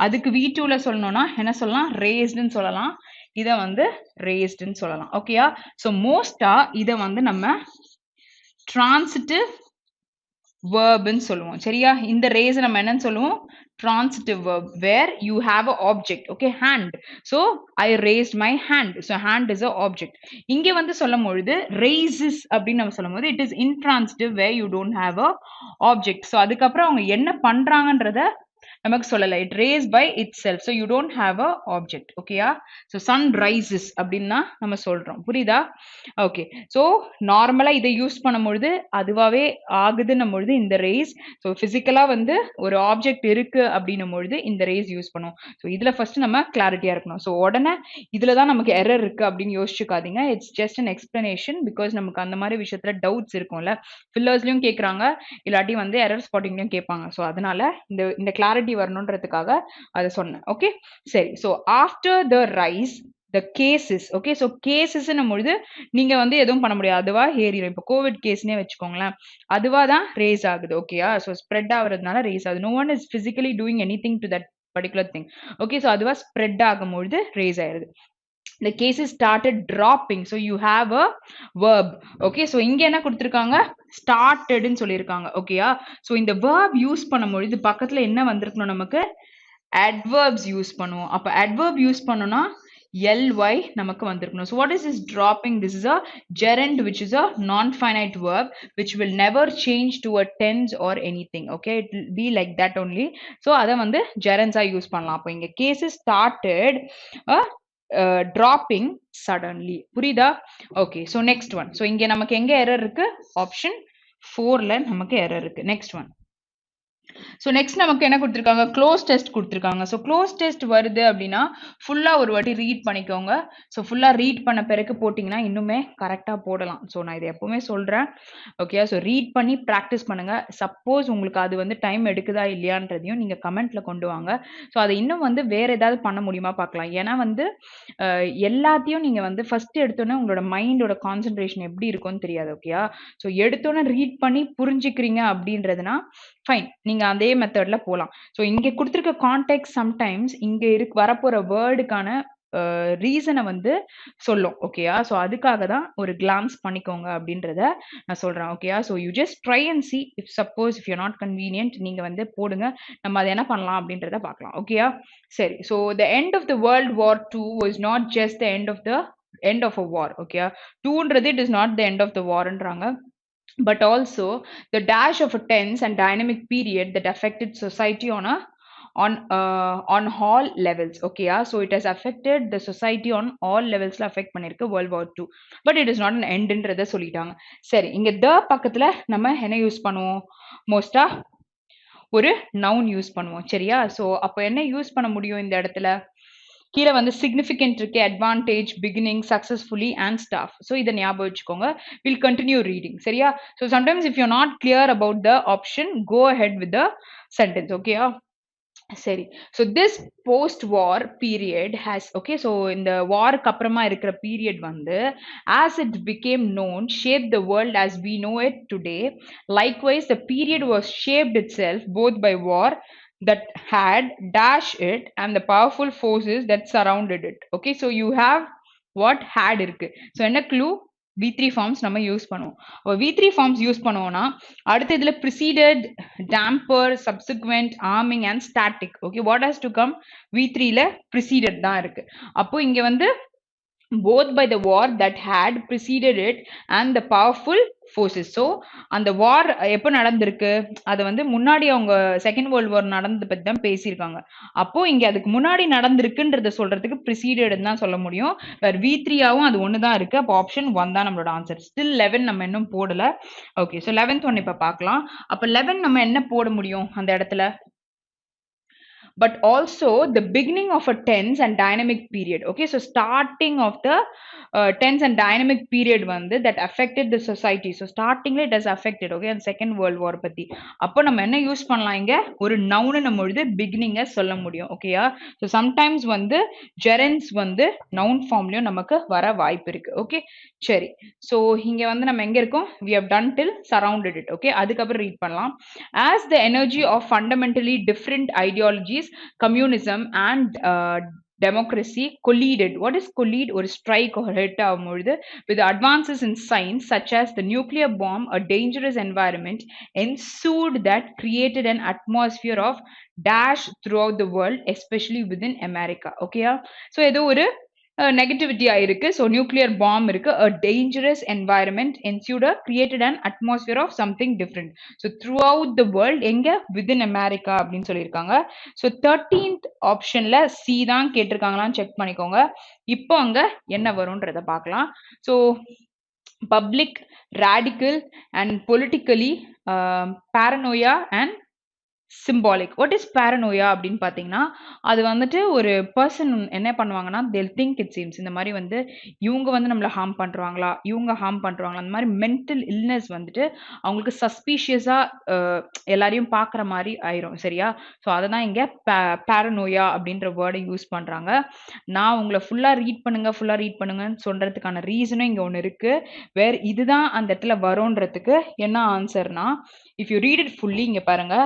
அதுக்கு V2ல சொல்லணும்னா என்ன சொல்லலாம்? ரேஸ்டுன்னு சொல்லலாம். இதை வந்து ரேஸ்டுன்னு சொல்லலாம். ஓகேயா? ஸோ மோஸ்டா இதை வந்து நம்ம டிரான்சிட்டிவ் வேர்ப்னு சொல்லுவோம். சரியா? இந்த ரேஸ் நம்ம என்னன்னு சொல்லுவோம்? transitive verb where you have a object. okay, hand. so I raised my hand. so hand is a object. இங்க வந்து சொல்லும் பொழுது raises அப்படின்னு நம்ம சொல்லும் போது it is intransitive where you don't have a object. so அதுக்கப்புறம் அவங்க என்ன பண்றாங்கன்றத நமக்கு சொல்லல. it raised by itself. so you don't have a object. ஓகேயா? so sun rises அப்படின்னா நம்ம சொல்றோம். புரியுதா? ஓகே, so நார்மலா இதை யூஸ் பண்ணும் பொழுது அதுவாவே ஆகுதுன்னும் பொழுது இந்த ரேஸ். ஸோ பிசிக்கலா வந்து ஒரு ஆப்ஜெக்ட் இருக்கு அப்படின்னும் பொழுது இந்த ரேஸ் யூஸ் பண்ணுவோம். ஸோ இதுல ஃபர்ஸ்ட் நம்ம கிளாரிட்டியா இருக்கணும். ஸோ உடனே இதுல தான் நமக்கு எரர் இருக்கு அப்படின்னு யோசிச்சுக்காதீங்க. It's just an explanation. Because நமக்கு அந்த மாதிரி விஷயத்துல டவுட்ஸ் இருக்கும்ல, ஃபில்லர்ஸ்லயும் கேட்கறாங்க, இல்லாட்டி வந்து எரர் ஸ்பாட்டிங்லயும் கேட்பாங்க. ஸோ அதனால இந்த கிளாரிட்டி வரணுன்றதுக்காக அதை சொன்னேன். ஓகே, சரி. So after the rise the cases. okay, so cases பொழுது நீங்க வந்து எதுவும் பண்ண முடியாது, அதுவா ஏறிடும். இப்போ கோவிட் கேஸ்னே வச்சுக்கோங்களேன், அதுவா தான் ரேஸ் ஆகுது. ஓகேயா? ஸோ ஸ்ப்ரெட் ஆகுறதுனால ரேஸ் ஆகுது. no one is physically doing anything to that particular thing. okay, so அதுவா ஸ்ப்ரெட் ஆகும் பொழுது ரேஸ் ஆயிருது. the cases started dropping. so you have a verb. okay, so இங்க என்ன கொடுத்திருக்காங்க? started ன்னு சொல்லியிருக்காங்க. ஓகேயா? so இந்த verb யூஸ் பண்ணும் பொழுது பக்கத்துல என்ன வந்திருக்கணும்? நமக்கு adverbs யூஸ் பண்ணுவோம். அப்ப adverb யூஸ் பண்ணோம்னா ly நமக்கு வந்திருக்கணும். so what is this dropping? this is a gerund which is a non-finite verb which will never change to a tense or anything. okay, it will be like that only. so அத வந்து gerunds ஆ use பண்ணலாம். அப்ப இங்க cases started dropping suddenly. புரியுதா? okay, so next one. so இங்க நமக்கு எங்க error இருக்கு? ஆப்ஷன் 4ல நமக்கு எரர் இருக்கு. next one. ஸோ நெக்ஸ்ட் நமக்கு என்ன கொடுத்துருக்காங்க? க்ளோஸ் டெஸ்ட் கொடுத்துருக்காங்க. ஸோ க்ளோஸ் டெஸ்ட் வருது அப்படின்னா ஃபுல்லாக ஒரு வாட்டி ரீட் பண்ணிக்கோங்க. ஸோ ஃபுல்லாக ரீட் பண்ண பிறகு போட்டிங்கன்னா இன்னுமே கரெக்டாக போடலாம். ஸோ நான் இதை எப்பவுமே சொல்கிறேன். ஓகே, ஸோ ரீட் பண்ணி ப்ராக்டிஸ் பண்ணுங்கள். சப்போஸ் உங்களுக்கு அது வந்து டைம் எடுக்குதா இல்லையான்றதையும் நீங்கள் கமெண்ட்டில் கொண்டு வாங்க. ஸோ அதை இன்னும் வந்து வேறு ஏதாவது பண்ண முடியுமா பார்க்கலாம். ஏன்னா வந்து எல்லாத்தையும் நீங்கள் வந்து ஃபஸ்ட்டு எடுத்தோன்னே உங்களோட மைண்டோட கான்சன்ட்ரேஷன் எப்படி இருக்கும்னு தெரியாது. ஓகேயா? ஸோ எடுத்தோன்னே ரீட் பண்ணி புரிஞ்சுக்கிறீங்க அப்படின்றதுனா ஃபைன், நீங்க அதே மெத்தட்ல போலாம். ஸோ இங்க கொடுத்துருக்க கான்டெக்ட் சம்டைம்ஸ் இங்க வரப்போற வேர்டுக்கான ரீசனை வந்து சொல்லும். ஓகேயா? ஸோ அதுக்காக தான் ஒரு கிளான்ஸ் பண்ணிக்கோங்க அப்படின்றத நான் சொல்றேன். ஓகேயா? So you just try and C. If suppose if you not convenient நீங்க வந்து போடுங்க, நம்ம அதை என்ன பண்ணலாம் அப்படின்றத பார்க்கலாம். ஓகேயா? சரி. So the end of the world war 2 was not just the end of a war. ஓகேயா? 2ன்றது it is not the end of the warன்றாங்க, but also the dash of a tense and dynamic period that affected society on all levels. okay, so it has affected the society on all levels la affect பண்ணிருக்கு World War 2, but it is not an end ன்றத சொல்லிட்டாங்க. சரி, இங்க the பக்கத்துல நம்ம என்ன use பண்ணுவோம்? மோஸ்டா ஒரு noun யூஸ் பண்ணுவோம். சரியா? சோ அப்ப என்ன யூஸ் பண்ண முடியும் இந்த இடத்துல? கீழ வந்து significant இருக்கு, advantage, beginning, successfully and stuff. So இத ஞாபகம் வச்சுக்கோங்க. We'll continue reading. சரியா? So sometimes if you're not clear about the option, go ahead with the sentence. Okay? சரி. So this post war period has okay, so இந்த வார்க்கு அப்புறமா இருக்கிற period வந்து as it became known shaped the world as we know it today. Likewise the period was shaped itself both by war that had dash it and the powerful forces that surrounded it. Okay, so you have what had இருக்கு. So என்ன clue? V3 forms நம்ம use பண்ணுவோம். V3 forms use பண்ணுவோம்னா அடுத்து இதுல preceded, damper, subsequent, arming and static. Okay, what has to come? V3 ல preceded தான் இருக்கு. அப்போ இங்க வந்து both by the war that had preceded it and the powerful forces. So அந்த war எப்போ நடந்திருக்கு? அது வந்து முன்னாடி அவங்க செகண்ட் வேர்ல்ட் வார் நடந்தது பத்தி தான் பேசியிருக்காங்க. அப்போ இங்க அதுக்கு முன்னாடி நடந்திருக்குன்றத சொல்றதுக்கு preceded தான் சொல்ல முடியும். வேற V3ஆவும் அது ஒன்று தான் இருக்கு. அப்போ ஆப்ஷன் 1 தான் நம்மளோட ஆன்சர். ஸ்டில் 11 நம்ம இன்னும் போடல. ஓகே, ஸோ 11th ஒன் இப்ப பார்க்கலாம். அப்ப 11 நம்ம என்ன போட முடியும் அந்த இடத்துல? But also the beginning of a tense and dynamic period. Okay, so starting of the tense and dynamic period வந்து that affected the society. So startingல it has affected. Okay, and second world war பத்தி அப்போ நம்ம என்ன use பண்ணலாம்? இங்க ஒரு noun நம்ம எழுது beginning சொல்ல முடியும். ஓகேயா? so sometimes வந்து gerunds வந்து noun formலயும் நமக்கு வர வாய்ப்பு இருக்கு. ஓகே, சரி. so இங்க வந்து நம்ம எங்க இருக்கோம்? we have done till surrounded it. okay, அதுக்கப்புறம் ரீட் பண்ணலாம். as the energy of fundamentally different ideologies, communism and democracy collided. What is collide? Or strike or hit with advances in science such as the nuclear bomb, a dangerous environment ensued that created an atmosphere of dash throughout the world, especially within America. Okay, so edo oru negativity ஆயிருக்கு. So nuclear bomb இருக்கு. A dangerous environment ensued, created an atmosphere of something different. So throughout the world, எங்க? Within America அப்படின்னு சொல்லியிருக்காங்க. So 13th optionல C தான் கேட்டிருக்காங்களான்னு check பண்ணிக்கோங்க. இப்போ அங்க என்ன வரும்ன்றத பார்க்கலாம். So public, radical and politically paranoia and symbolic. What is paranoia அப்படின்னு பார்த்தீங்கன்னா அது வந்துட்டு ஒரு பர்சன் என்ன பண்ணுவாங்கன்னா they'll think it seems இந்த மாதிரி வந்து இவங்க வந்து நம்மளை ஹார்ம் பண்றாங்களா, இவங்க ஹார்ம் பண்றாங்களா, அந்த மாதிரி மென்டல் இல்னஸ் வந்துட்டு அவங்களுக்கு சஸ்பீஷியஸா எல்லாரையும் பார்க்குற மாதிரி ஆயிரும். சரியா? ஸோ அதை தான் இங்க paranoia அப்படின்ற வேர்டை யூஸ் பண்றாங்க. நான் உங்களை ஃபுல்லா ரீட் பண்ணுங்கன்னு சொல்றதுக்கான ரீசனும் இங்க ஒன்று இருக்கு. வேற இதுதான் அந்த இடத்துல வரும்ன்றதுக்கு என்ன ஆன்சர்னா if you read it fully இங்க பாருங்க,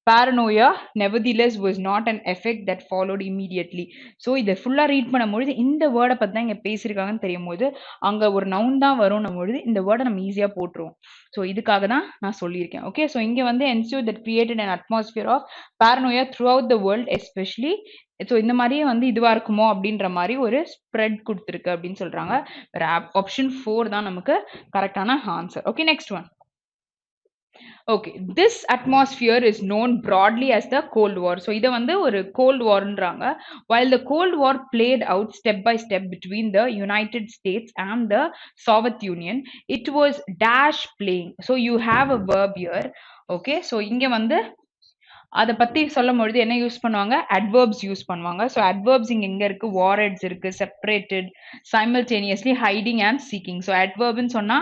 paranoia nevertheless was not an effect that followed immediately. so இதை ஃபுல்லா ரீட் பண்ணும்பொழுது இந்த வேர்டை பத்தி தான் இங்க பேசியிருக்காங்கன்னு தெரியும் போது அங்க ஒரு நவுன் தான் வரும்னும் பொழுது இந்த வேர்டை நம்ம ஈஸியா போட்டுருவோம். ஸோ இதுக்காக தான் நான் சொல்லியிருக்கேன். ஓகே, ஸோ இங்க வந்து ensure that created an atmosphere of paranoia throughout the world especially. So இந்த மாதிரியே வந்து இதுவா இருக்குமோ அப்படின்ற மாதிரி ஒரு ஸ்ப்ரெட் கொடுத்துருக்கு அப்படின்னு சொல்றாங்க. ஆப்ஷன் 4 தான் நமக்கு கரெக்டான answer. Okay, next one. Okay, this atmosphere is known broadly as the Cold War. So இதை வந்து ஒரு Cold Warன்றாங்க. While the Cold War played out step by step between the United States and the Soviet Union, it was dash playing. So you have a verb here. Okay, so இங்க வந்து அதை பத்தி சொல்லும் பொழுது என்ன யூஸ் பண்ணுவாங்க? adverbs use பண்ணுவாங்க. So adverbs இங்க எங்க இருக்கு? warheads இருக்கு, separated, simultaneously, hiding and seeking. So adverbன்னு சொன்னா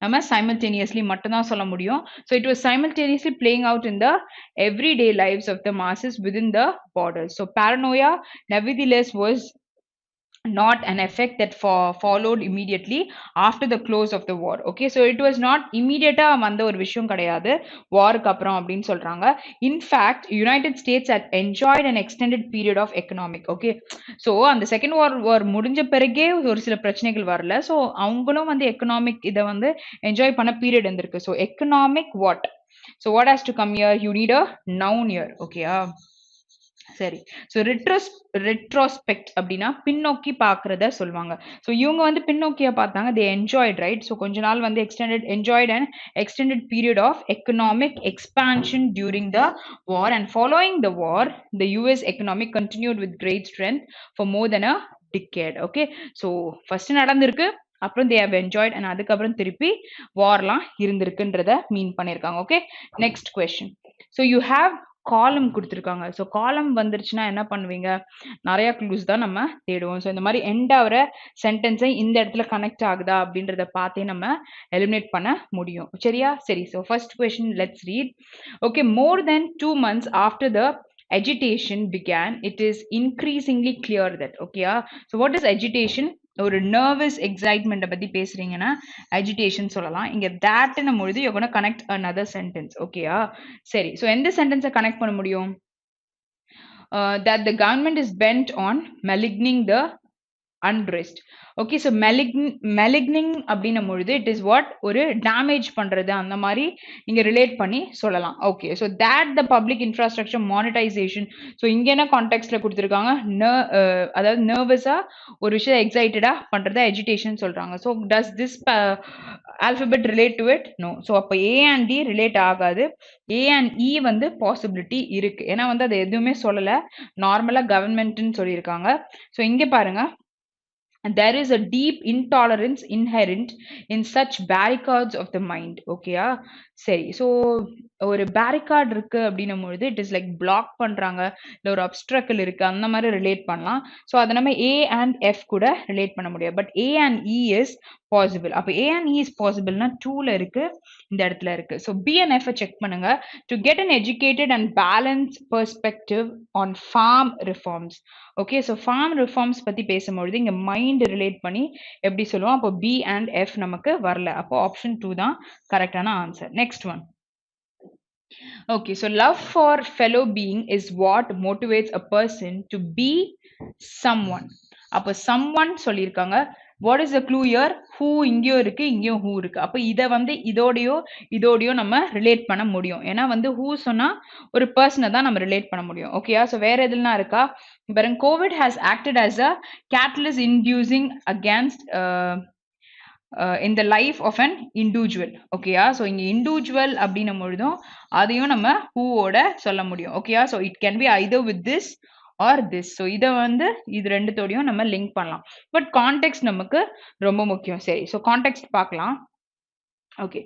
நம்ம simultaneously மட்டும்தான் சொல்ல முடியும். So it was simultaneously playing out in the everyday lives of the masses within the borders. So paranoia nevertheless was not an effect that followed immediately after the close of the war. Okay, so it was not immediate வந்த ஒரு விஷயம் கிடையாது வாருக்கு அப்புறம் அப்படின்னு சொல்றாங்க. In fact, United States had enjoyed an extended period of economic. Okay, so அந்த second வார் முடிஞ்ச பிறகே ஒரு சில பிரச்சனைகள் வரல. ஸோ அவங்களும் வந்து எக்கனாமிக் இதை வந்து என்ஜாய் பண்ண பீரியட் இருந்திருக்கு. So economic what? So what has to come here? You need a noun here. ஓகேயா? சரி. ஸோ ரெட்ரோஸ்பெக்ட் அப்படின்னா பின்னோக்கி பார்க்கறத சொல்லுவாங்க. ஸோ இவங்க வந்து பின்னோக்கியா பார்த்தாங்க. தே என்ஜாய்ட், ரைட்? ஸோ கொஞ்ச நாள் வந்து enjoyed and extended period of economic expansion during the war and following the war the US economic continued with great strength for more than a decade. Okay, so first நடந்திருக்கு, அப்புறம் they have enjoyed and அதுக்கப்புறம் திருப்பி வார்லாம் இருந்திருக்குன்றத மீன் பண்ணியிருக்காங்க. Okay, next question. So you have காலம் கொடுத்துருக்காங்க. So காலம் வந்துருச்சுன்னா என்ன பண்ணுவீங்க? நிறைய க்ளூஸ் தான் நம்ம தேடுவோம். ஸோ இந்த மாதிரி எண்ட் ஆகிற சென்டென்ஸை இந்த இடத்துல கனெக்ட் ஆகுதா அப்படின்றத பார்த்தே நம்ம எலிமினேட் பண்ண முடியும். சரியா? சரி. So first question let's read. Okay, more than 2 months after the agitation began, it is increasingly clear that, okay, so what is agitation? ஒரு nervous excitement பத்தி பேசுறீங்கன்னா agitation சொல்லலாம். இங்க that ன்னு பொழுது you're going to connect another sentence. ஓகேயா? சரி. so எந்த சென்டென்ஸை கனெக்ட் பண்ண முடியும்? That the government is bent on maligning the unrest. Okay, so maligning அப்படின்னும் பொழுது it is what? ஒரு damage பண்றது அந்த மாதிரி நீங்க relate பண்ணி சொல்லலாம். Okay, so that the public infrastructure monetization. so இங்க என்ன contextல கொடுத்திருக்காங்க? அதாவது nervous-ஆ ஒரு விஷயம் excitedா பண்றத agitation சொல்றாங்க. so does this alphabet relate to it? No. so அப்ப A and D relate ஆகாது. A and E வந்து possibility இருக்கு. ஏன்னா வந்து அது எதுவுமே சொல்லல. நார்மலா கவர்மெண்ட்னு சொல்லியிருக்காங்க. so இங்க பாருங்க, there is a deep intolerance inherent in such barricades of the mind. Okay, சரி. so ஒரு barricade இருக்கு அப்படின்னும் பொழுது it is like block பண்றாங்க, இல்ல ஒரு obstacle இருக்கு அந்த மாதிரி relate பண்ணலாம். so அதை நம்ம A and F கூட relate பண்ண முடியாது. but A and E is possible. அப்ப A and E is possible னா 2ல இருக்கு, இந்த இடத்துல இருக்கு. so B and F check பண்ணுங்க. to get an educated and balanced perspective on farm reforms. okay, so farm reforms பத்தி பேசும்பொழுது இங்க mind relate பண்ணி எப்படி சொல்லுவோம்? அப்போ B and F நமக்கு வரல. அப்போ option 2 தான் கரெக்டான answer. next one. okay, so love for fellow being is what motivates a person to be someone. அப்போ someone சொல்லியிருக்காங்க. what is the clue here? who இங்கேயும் இருக்கு, இங்கேயும் who இருக்கு. அப்போ இதை வந்து இதோடையோ நம்ம ரிலேட் பண்ண முடியும். ஏன்னா வந்து who சொன்னா ஒரு பர்சனை தான் நம்ம ரிலேட் பண்ண முடியும். ஓகேயா? ஸோ வேற எதுனா இருக்கா? பாருங்க, COVID has acted as a catalyst inducing against in the life of an individual. ஓகேயா? ஸோ இங்க இண்டிவிஜுவல் அப்படின்னும் பொழுதும் அதையும் நம்ம who-ஓட சொல்ல முடியும். ஓகேயா? So it can be either with this or this. So இதை வந்து இது ரெண்டுத்தோடையும் நம்ம லிங்க் பண்ணலாம். பட் கான்டெக்ஸ்ட் நமக்கு ரொம்ப முக்கியம். சரி, ஸோ கான்டெக்ஸ்ட் பார்க்கலாம். ஓகே,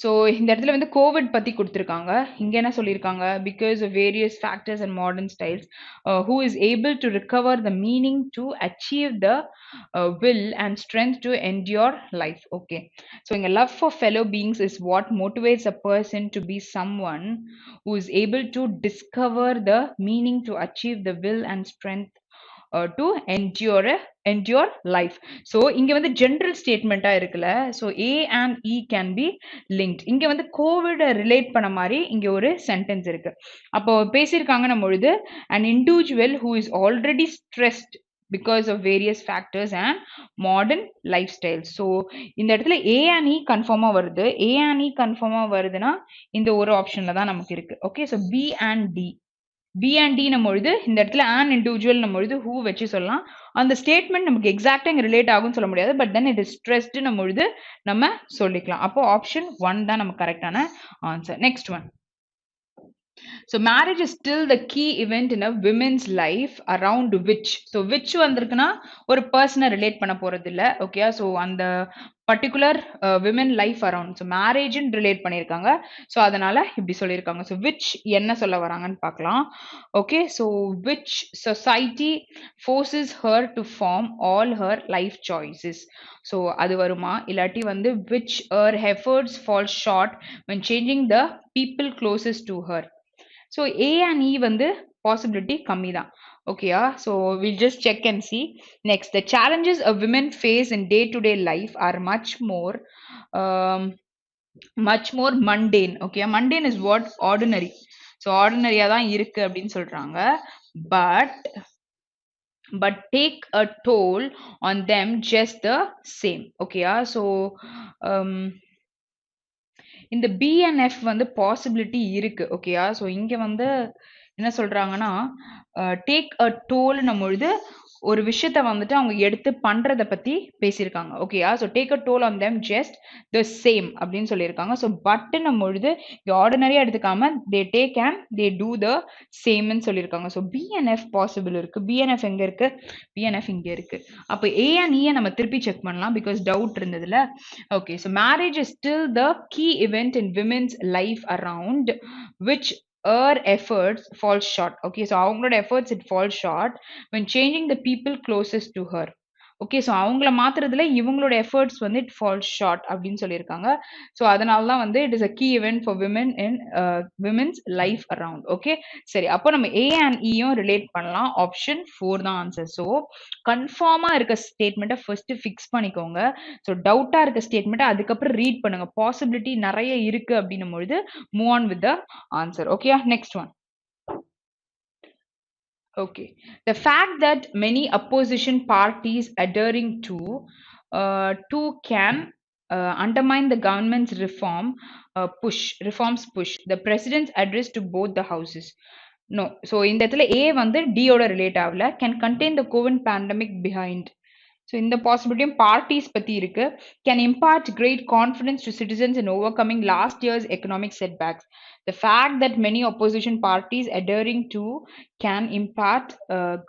ஸோ இந்த இடத்துல வந்து கோவிட் பற்றி கொடுத்துருக்காங்க. இங்கே என்ன சொல்லியிருக்காங்க? Because of various factors and modern styles who is able to recover the meaning to achieve the will and strength to endure life. okay, so இங்க love for fellow beings is what motivates a person to be someone who is able to discover the meaning to achieve the will and strength to endure life. so இங்க வந்து general statement-ஆ இருக்குல்ல, so A and E can be linked. இங்க வந்து COVID relate பண்ண மாதிரி இங்க ஒரு sentence இருக்கு. அப்போ பேசியிருக்காங்கன்னும் பொழுது an individual who is already stressed because of various factors and modern lifestyle. so இந்த இடத்துல A and E கன்ஃபார்மா வருது. A and E கன்ஃபார்மா வருதுன்னா இந்த ஒரு ஆப்ஷன்ல தான் நமக்கு இருக்கு. Okay, so B and D. B and D பொழுது இந்த இடத்துல an individual பொழுது who வச்சு சொல்லலாம். அந்த ஸ்டேட்மெண்ட் நமக்கு எக்ஸாக்டா இங்க ரிலேட் ஆகும்னு சொல்ல முடியாது. But then it is stressed பொழுது நம்ம சொல்லிக்கலாம். அப்போ ஆப்ஷன் 1 தான் நமக்கு கரெக்டான answer. Next one. So marriage is still the key event in a women's life around which. So which வந்திருக்குன்னா ஒரு பர்சனை ரிலேட் பண்ண போறது இல்ல. ஓகே, ஸோ அந்த particular women life around. So மேரேஜ்னு ரிலேட் பண்ணியிருக்காங்க. ஸோ அதனால இப்படி சொல்லியிருக்காங்க. ஸோ விச் என்ன சொல்ல வராங்கன்னு பார்க்கலாம். Okay, so which society forces her to form all her life choices. So அது வருமா? இல்லாட்டி வந்து which her efforts fall short when changing the people closest to her. so A and E வந்து possibility கம்மி தான். ஓகேயா? so we'll just check and see. next, the challenges a women face in day-to-day life are much more mundane. okay, mundane is what? ordinary. so ordinary தான் இருக்கு அப்படின்னு சொல்றாங்க. but take a toll on them just the same. ஓகேயா? so இந்த B and F வந்து possibility இருக்கு. ஓகேயா? So இங்க வந்து என்ன சொல்றாங்கன்னா டேக் அ டோல்னும் பொழுது ஒரு விஷயத்த வந்துட்டு அவங்க எடுத்து பண்றத பத்தி பேசியிருக்காங்க. ஓகேயா? So take a toll on them just the same அப்படின்னு சொல்லியிருக்காங்க. ஸோ பட்டுன்னும் பொழுது ஆர்டினரியா எடுத்துக்காம they take and they do the சேம்னு சொல்லியிருக்காங்க. So B and F possible இருக்கு. B and F எங்க இருக்கு? B and F இங்க இருக்கு. அப்போ A and E நம்ம திருப்பி செக் பண்ணலாம் பிகாஸ் டவுட் இருந்ததுல. Okay, so marriage is still the key event in women's life around which her efforts fall short. Okay, so அவங்களோட efforts it falls short when changing the people closest to her. Okay, so அவங்கள மாத்துறதுல இவங்களோட efforts வந்து it fall short அப்படின்னு சொல்லியிருக்காங்க. So அதனால தான் வந்து it is a key event for women in women's life around. Okay, சரி, அப்போ நம்ம ஏ அண்ட் இயும் ரிலேட் பண்ணலாம். ஆப்ஷன் 4 தான் ஆன்சர். ஸோ கன்ஃபார்மா இருக்க ஸ்டேட்மெண்ட்டை ஃபர்ஸ்ட் ஃபிக்ஸ் பண்ணிக்கோங்க. ஸோ டவுட்டா இருக்க ஸ்டேட்மெண்ட்டை அதுக்கப்புறம் ரீட் பண்ணுங்க. பாசிபிலிட்டி நிறைய இருக்கு அப்படின்னும் பொழுது move on with the answer. Okay, next one. Okay. The fact that many opposition parties adhering to can undermine the government's reforms push the president's address to both the houses. No. So இந்த இடத்துல A வந்து D ஓட relate ஆகல. Can contain the COVID pandemic behind. So இந்த பாசிபிலிட்டியும் parties பத்தி இருக்கு. Can impart great confidence to citizens in overcoming last year's economic setbacks. The fact that many opposition parties adhering to can impart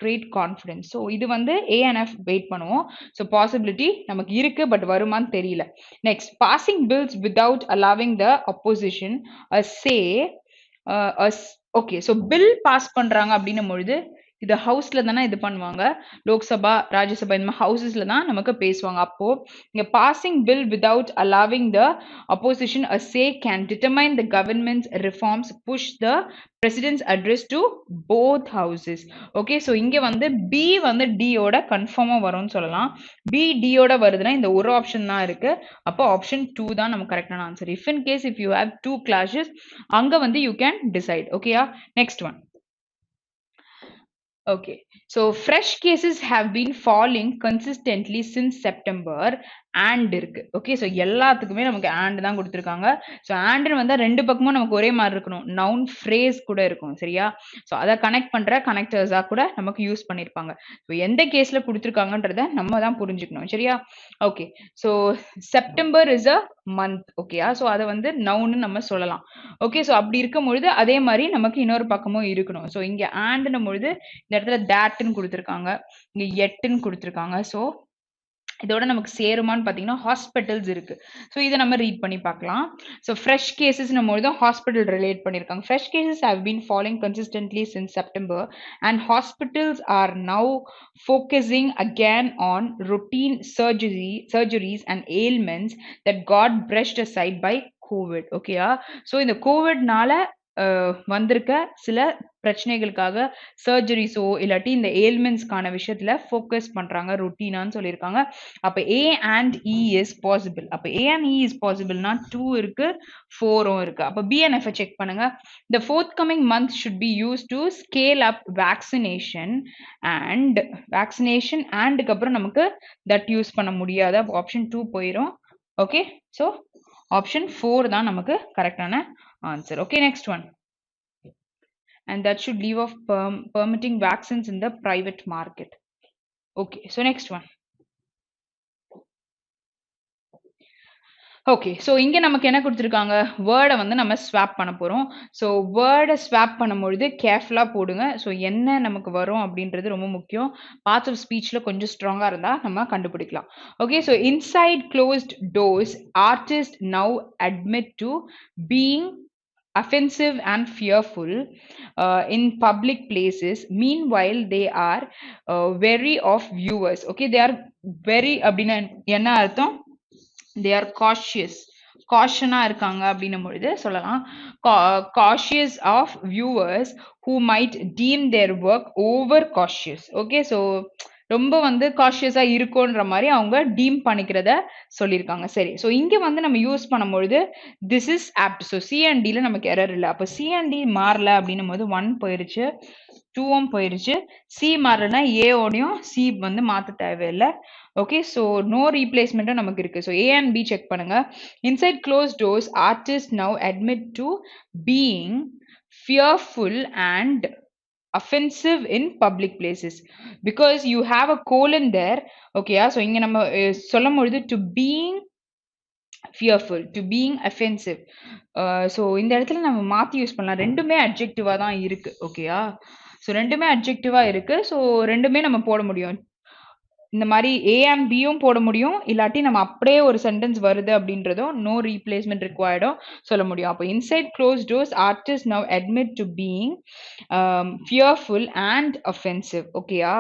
great confidence. So இது வந்து A and F wait பண்ணுவோம். So possibility நமக்கு இருக்கு, but வருமான்னு தெரியல. Next, passing bills without allowing the opposition say okay, so bill pass பண்றாங்க அப்படின்னும் பொழுது இது ஹவுஸ்ல தானே இது பண்ணுவாங்க. லோக்சபா, ராஜ்யசபா இந்த மாதிரி ஹவுசஸ்ல தான் நமக்கு பேசுவாங்க. அப்போ இங்க passing bill without allowing the opposition a say can determine the government's reforms push the president's address to both houses. Okay, so இங்க வந்து பி வந்து டியோட கன்ஃபார்மா வரும்னு சொல்லலாம். பி டியோட வருதுன்னா இந்த ஒரு ஆப்ஷன் தான் இருக்கு. அப்போ ஆப்ஷன் 2 தான் நம்ம கரெக்டான answer. If in case if you have 2 clashes அங்க வந்து யூ கேன் டிசைட். ஓகேயா, next one. Okay, so fresh cases have been falling consistently since September and இருக்கு. ஓகே, ஸோ எல்லாத்துக்குமே நமக்கு and தான் கொடுத்துருக்காங்க. ஸோ and வந்தா ரெண்டு பக்கமும் நமக்கு ஒரே மாதிரி இருக்கணும். நவுன் ஃப்ரேஸ் கூட இருக்கும், சரியா? ஸோ அதை கனெக்ட் பண்ற கனெக்டர்ஸா கூட நமக்கு யூஸ் பண்ணியிருப்பாங்க. ஸோ எந்த கேஸ்ல கொடுத்துருக்காங்கன்றத நம்ம தான் புரிஞ்சுக்கணும், சரியா? Okay, so September is a month. ஓகேயா, ஸோ அதை வந்து நவுன்னு நம்ம சொல்லலாம். ஓகே, ஸோ அப்படி இருக்கும் பொழுது அதே மாதிரி நமக்கு இன்னொரு பக்கமும் இருக்கணும். ஸோ இங்க ஆண்ட்னும் பொழுது இந்த இடத்துல தேட்னு கொடுத்துருக்காங்க, இங்க எட்டுன்னு கொடுத்துருக்காங்க. ஸோ இதோட நமக்கு சேருமான்னு பார்த்தீங்கன்னா ஹாஸ்பிட்டல்ஸ் இருக்கு. ஸோ இதை நம்ம ரீட் பண்ணி பார்க்கலாம். ஸோ ஃப்ரெஷ் கேசஸ் நம்ம தான் ஹாஸ்பிட்டல் ரிலேட் பண்ணியிருக்காங்க. Fresh cases have been following consistently since September and hospitals are now focusing again on routine surgeries and ailments that got brushed aside by COVID. ஓகேயா, ஸோ இந்த கோவிட்னால வந்திருக்க சில பிரச்சனைகளுக்காக சர்ஜரிஸோ இல்லாட்டி இந்த ஏல்மெண்ட்ஸ்க்கான விஷயத்துல ஃபோக்கஸ் பண்றாங்க, ரொட்டீனான்னு சொல்லியிருக்காங்க. அப்ப A and E is possible. அப்ப ஏ அண்ட் இ இஸ் பாசிபிள்னா 2 இருக்கு, 4ம் இருக்கு. அப்ப பி அண்ட் எஃப் செக் பண்ணுங்க. The forthcoming month should be used to scale up vaccination and அப்புறம் நமக்கு தட் யூஸ் பண்ண முடியாது. அப்போ ஆப்ஷன் 2 போயிடும். ஓகே, ஸோ ஆப்ஷன் 4 தான் நமக்கு கரெக்டான answer. Okay, next one. And that should leave off permitting vaccines in the private market. Okay, so next one. Okay, so இங்கே நமக்கு என்ன கொடுத்துருக்காங்க, வேர்டை வந்து நம்ம ஸ்வாப் பண்ண போகிறோம். ஸோ வேர்டை ஸ்வாப் பண்ணும்பொழுது கேர்ஃபுல்லாக போடுங்க. ஸோ என்ன நமக்கு வரும் அப்படின்றது ரொம்ப முக்கியம். பார்ட்ஸ் ஆஃப் ஸ்பீச்சில் கொஞ்சம் ஸ்ட்ராங்காக இருந்தால் நம்ம கண்டுபிடிக்கலாம். Okay, so inside closed doors artist now admit to being offensive and fearful in public places. Meanwhile, they are wary of viewers. Okay, they are very அப்படின்னா என்ன அர்த்தம்? They are cautious. காஷனா இருக்காங்க அப்படின்னும் பொழுது சொல்லலாம் cautious of viewers who might deem their work over cautious. Okay, so ரொம்ப வந்து காஷியஸா இருக்கும்ன்ற மாதிரி அவங்க டீம் பண்ணிக்கிறத சொல்லியிருக்காங்க. சரி, ஸோ இங்க வந்து நம்ம யூஸ் பண்ணும்பொழுது this is apt. So C and டில நமக்கு எரர் இல்லை. அப்போ சி அண்ட் டி மாறல அப்படின்னும் போது 1 போயிருச்சு, 2ம் போயிருச்சு. சி மாறலன்னா ஏயோடையும் சி வந்து மாற்ற தேவையில்லை. ஓகே, ஸோ நோ ரீப்ளேஸ்மெண்ட்டும் நமக்கு இருக்கு. So A and B check பண்ணுங்க. Inside closed doors artist now admit to being fearful and offensive in public places because you have a colon there. Okay, so இங்க நம்ம சொல்லும்பொழுது to being fearful, to being offensive. So இந்த இடத்துல நம்ம மாற்றி use பண்ணலாம். ரெண்டுமே அட்ஜெக்டிவாக தான் இருக்கு. ஓகேயா, ஸோ ரெண்டுமே அட்ஜெக்டிவாக இருக்கு. ஸோ ரெண்டுமே நம்ம போட முடியும். இந்த மாதிரி A and Bயும் போட முடியும். இல்லாட்டி நம்ம அப்படியே ஒரு சென்டென்ஸ் வருது அப்படின்றதும் no replacement requiredம் சொல்ல முடியும். அப்போ inside closed doors artists now admit to being fearful and offensive. ஓகேயா?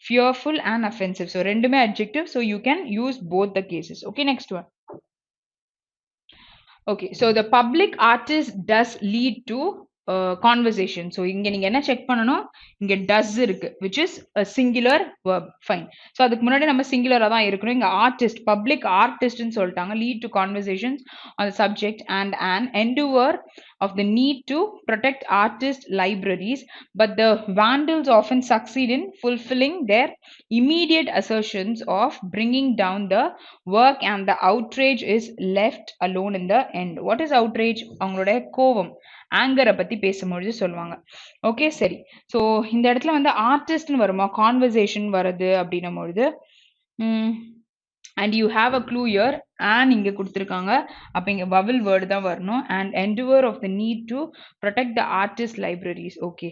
Fearful and offensive. So ரெண்டுமே adjective. So you can use both the cases. Okay, next one. Okay, so the public artist does lead to conversation. So இங்க நீங்க என்ன check பண்ணணும், இங்க does இருக்கு which is a singular verb. Fine. So அதுக்கு முன்னாடி நம்ம singular தான் இருக்கணும். இங்க artist, public artist ன்னு சொல்லிட்டாங்க, lead to conversations on the subject and an endeavor of the need to protect artist libraries, but the vandals often succeed in fulfilling their immediate assertions of bringing down the work and the outrage is left alone in the end. What is outrage? அவங்களோட கோவம், ஆங்கரை பத்தி பேசும்பொழுது சொல்லுவாங்க. Okay, சரி. So இந்த இடத்துல வந்து ஆர்டிஸ்ட்னு வருமா, கான்வர்சேஷன் வருது அப்படின்னும் பொழுது and you have a clue here and இங்க கொடுத்திருக்காங்க. அப்ப இங்க vowel word தான் வரணும். and endeavor of the need to protect the artist libraries. okay,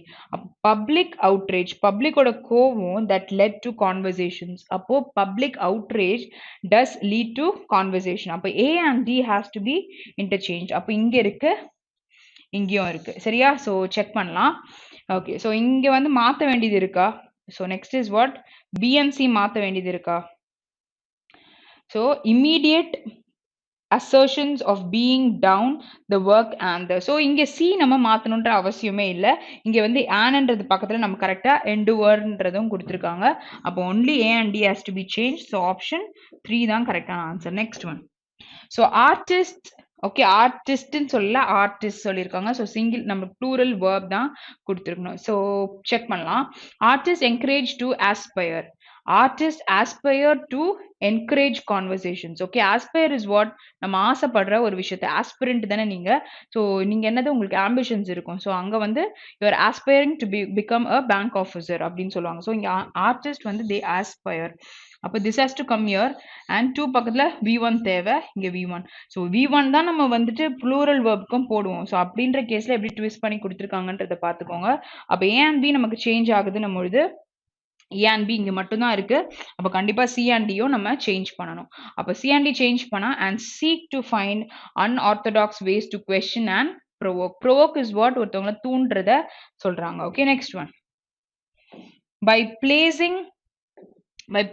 public outrage, public ஓட கோவம் that led to conversations. அப்போ public outrage does lead to conversation. அப்போ A and D has to be interchanged. அப்போ இங்க இருக்கு, இங்கேயும் இருக்கு. சரியா? ஸோ செக் பண்ணலாம். ஓகே, ஸோ இங்க வந்து மாற்ற வேண்டியது இருக்கா? So next is what, B and C மாற்ற வேண்டியது இருக்கா? So immediate assertions of being down the work and the, so இங்க C நம்ம மாற்றணுன்ற அவசியமே இல்லை. இங்க வந்து ஆன்ன்றது பக்கத்தில் நம்ம கரெக்டாக endeavorன்றதும் கொடுத்துருக்காங்க. அப்போ only A and D has to be changed. So option 3 தான் கரெக்டான answer. Next one. So artist, okay, ஆர்டிஸ்ட்னு சொல்லல, ஆர்டிஸ்ட் சொல்லியிருக்காங்க. ஸோ சிங்கிள் நம்ம ப்ளூரல் வேர்ப் தான் கொடுத்துருக்கணும். ஸோ செக் பண்ணலாம். Artist encourage to aspire, artist aspire to encourage conversations. Okay, aspire is what, நம்ம ஆசைப்படுற ஒரு விஷயத்தை, ஆஸ்பிரண்ட் தானே நீங்க. ஸோ நீங்க என்னது, உங்களுக்கு ஆம்பிஷன்ஸ் இருக்கும். ஸோ அங்க வந்து you're aspiring to become a bank officer அப்படின்னு சொல்லுவாங்க. ஸோ இங்க ஆர்டிஸ்ட் வந்து தே ஆஸ்பயர். அப்போ this has to come here and 2 பக்கத்துல V1 தேவை, இங்க V1. ஸோ V1 தான் நம்ம வந்துட்டு ப்ளூரல் வேர்ப்க்கும் போடுவோம். ஸோ அப்படின்ற கேஸ்ல எப்படி ட்விஸ்ட் பண்ணி கொடுத்துருக்காங்கன்றத பார்த்துக்கோங்க. அப்போ A and B நமக்கு சேஞ்ச் ஆகுதுன்னும் பொழுது A and B இங்க மட்டும்தான் இருக்கு. அப்போ கண்டிப்பா C and D நம்ம சேஞ்ச் பண்ணணும். அப்போ C and D சேஞ்ச் பண்ணா and seek to find unorthodox ways to question and provoke. Provoke is what, ஒருத்தவங்கள தூண்டுறத சொல்றாங்க. Okay, next one. By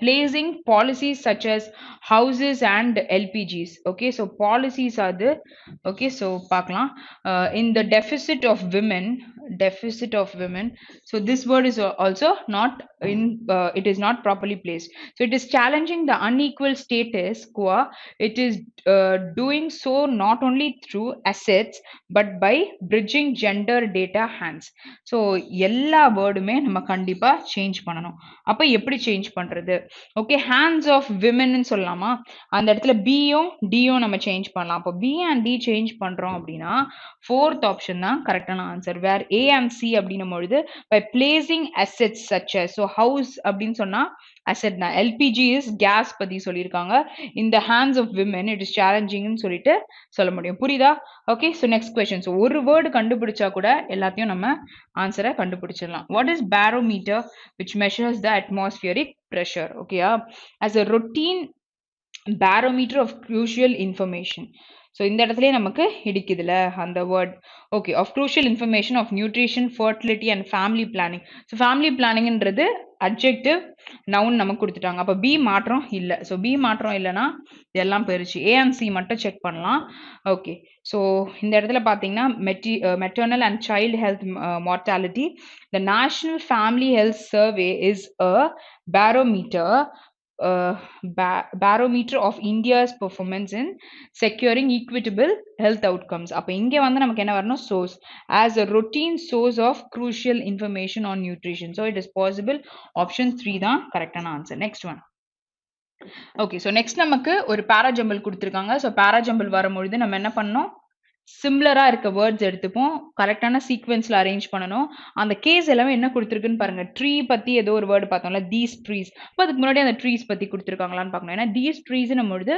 placing policies such as houses and LPGs. okay, so policies are the, okay, so பார்க்கலாம். In the deficit of women, so this word is also not in, it is not properly placed. So it is challenging the unequal status quo. It is doing so not only through assets but by bridging gender data hands. so எல்லா வேர்டுமே நம்ம கண்டிப்பா change பண்ணணும். அப்ப எப்படி change பண்றது? Okay, hands of women சொல்லலாமா? அந்த இடத்துல பியும் டியும் நம்ம சேஞ்ச் பண்ணலாம். அப்போ பி அண்ட் டி சேஞ்ச் பண்றோம் அப்படின்னா ஃபோர்த் ஆப்ஷன் தான் கரெக்டான answer. Where A and C அப்படின்னும் பொழுது by placing assets such as, so house அப்படின்னு சொன்னா அசெட் தான். எல்பிஜி இஸ் கேஸ் பத்தி சொல்லியிருக்காங்க. இந்த hands of women it is சேலஞ்சிங்னு சொல்லிட்டு சொல்ல முடியும். புரியுதா? Okay, so next question. So ஒரு வேர்டு கண்டுபிடிச்சா கூட எல்லாத்தையும் நம்ம ஆன்சரை கண்டுபிடிச்சிடலாம். What is barometer which measures the atmospheric pressure? okay, as a routine barometer of crucial information. So இந்த இடத்துல நமக்கு இடிக்குதுல அந்த word. Okay, of crucial information of nutrition, fertility and family planning. So family பிளானிங்ன்றது அட்ஜெக்டிவ், நவுன் நமக்கு கொடுத்துட்டாங்க. அப்போ B மாற்றம் இல்லை. ஸோ பி மாற்றம் இல்லைன்னா இதெல்லாம் பெருச்சு. ஏ அண்ட் சி மட்டும் செக் பண்ணலாம். ஓகே, ஸோ இந்த இடத்துல பார்த்தீங்கன்னா maternal and child health mortality. The national family health survey is a barometer of India's performance in securing equitable health outcomes. அப்ப இங்க வந்து நமக்கு என்ன வரணும்? source, as a routine source of crucial information on nutrition. so it is possible. option 3 தான் கரெக்டான answer. next one. okay, so next நமக்கு ஒரு parajumble கொடுத்திருக்காங்க. so parajumble வரும்பொழுது நம்ம என்ன பண்ணணும்? சிமிலரா இருக்க வேர்ட்ஸ் எடுத்துப்போம். கரெக்ட்டான சீக்வென்ஸ்ல அரேஞ்ச் பண்ணணும். அந்த கேஸ் எல்லாமே என்ன குடுத்திருக்குன்னு பாருங்க. ட்ரீ பத்தி ஏதோ ஒரு வேர்ட் பார்த்தோம்ல. These trees. அப்ப அதுக்கு முன்னாடி அந்த ட்ரீஸ் பத்தி குடுத்திருக்காங்களான்னு பார்க்கணும். ஏன்னா தீஸ் ட்ரீஸ்ன்னும் பொழுது,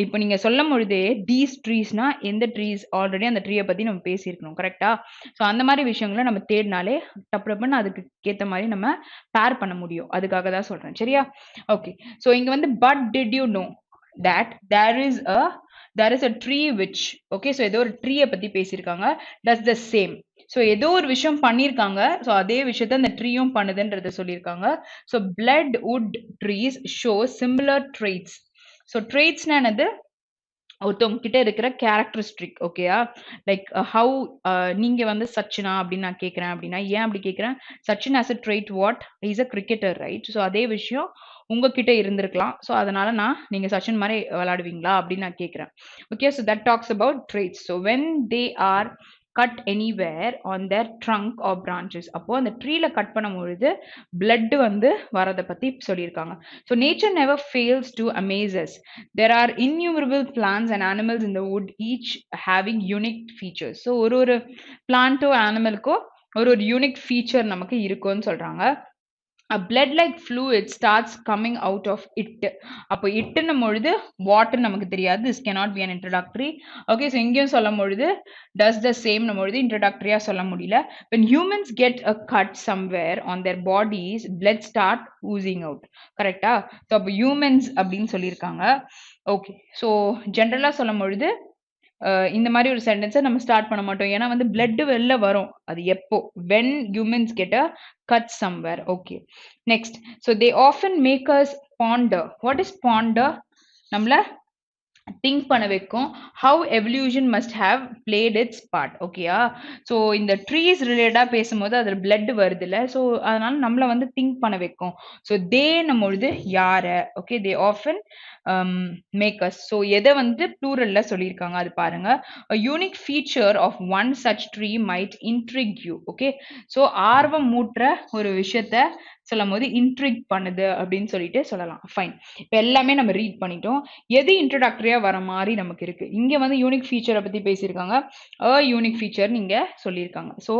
இப்ப நீங்க சொல்லும் பொழுதே தீஸ் ட்ரீஸ்னா எந்த ட்ரீஸ் ஆல்ரெடி அந்த ட்ரீய பத்தி நம்ம பேசியிருக்கணும். கரெக்ட்டா? ஸோ அந்த மாரி விஷயங்கள நம்ம தேடினாலே டப்பு டப்புன்னு அதுக்கு ஏத்த மாரி நம்ம பேர் பண்ண முடியும். அதுக்காக தான் சொல்றேன். சரியா? ஓகே. ஸோ இங்க வந்து but did you know that there is a tree which okay so ஏதோ ஒரு ட்ரீய பத்தி பேசியிருக்காங்க does the same so ஏதோ ஒரு விஷயம் பண்ணியிருக்காங்க so அதே விஷயத்த அந்த ட்ரீயும் பண்ணுதுன்றத சொல்லியிருக்காங்க so blood wood trees show similar traits so traitsனா என்னது ஒருத்தவங்க கிட்ட இருக்கிற கேரக்டரிஸ்டிக் ஓகேயா லைக் ஹவு நீங்க வந்து சச்சினா அப்படின்னு நான் கேட்கிறேன் அப்படின்னா ஏன் அப்படி கேட்கிறேன் Sachin as a trait what is a cricketer right so அதே விஷயம் உங்ககிட்ட இருந்திருக்கலாம் ஸோ அதனால நான் நீங்க சச்சின் மாதிரி விளையாடுவீங்களா அப்படின்னு நான் கேட்கிறேன் okay so that talks about trades so when they are cut anywhere on their trunk or branches அப்போ அந்த ட்ரீல கட் பண்ணும்பொழுது பிளட் வந்து வரதை பத்தி சொல்லியிருக்காங்க so nature never fails to amazes there are innumerable plants and animals in the wood each having unique features so ஒரு பிளான்ட்டோ அனிமலுக்கோ ஒரு unique feature நமக்கு இருக்கும்னு சொல்றாங்க a blood like fluid starts coming out of it அப்போ இட்னும் பொழுது water நமக்கு தெரியாது this cannot be an introductory okay so இங்கேயும் சொல்லும் பொழுது does the same நம்ம பொழுது introductory சொல்ல முடியல when humans get a cut somewhere on their bodies blood start oozing out கரெக்டா so அப்போ humans அப்படின்னு சொல்லியிருக்காங்க okay so ஜென்ரலா சொல்லும் பொழுது இந்த மாதிரி ஒரு சென்டென்ஸை நம்ம ஸ்டார்ட் பண்ண மாட்டோம் ஏன்னா வந்து பிளட் வெளில வரும் அது எப்போ when humans get a cut somewhere okay next so they often make us ponder what is ponder நம்மள திங்க் பண்ண வைக்கும் how evolution must have played its part ஓகேயா ஸோ இந்த ட்ரீஸ் ரிலேட்டடாக பேசும்போது அதில் பிளட் வருது இல்லை ஸோ அதனால நம்மளை வந்து திங்க் பண்ண வைக்கும் ஸோ தே நம்மொழுது யாரை okay they often makers so எதை வந்து ப்ளூரல்ல சொல்லியிருக்காங்க அது பாருங்க unique feature of one such tree might intrigue you okay so ஆர்வம் மூட்டுற ஒரு விஷயத்த சொல்லும் போது இன்ட்ரிக் பண்ணுது அப்படின்னு சொல்லிட்டு சொல்லலாம் ஃபைன் இப்போ எல்லாமே நம்ம ரீட் பண்ணிட்டோம் எது இன்ட்ரோடக்டரியா வர மாதிரி நமக்கு இருக்கு இங்க வந்து யூனிக் ஃபீச்சரை பத்தி பேசியிருக்காங்க யூனிக் ஃபீச்சர் நீங்க சொல்லியிருக்காங்க ஸோ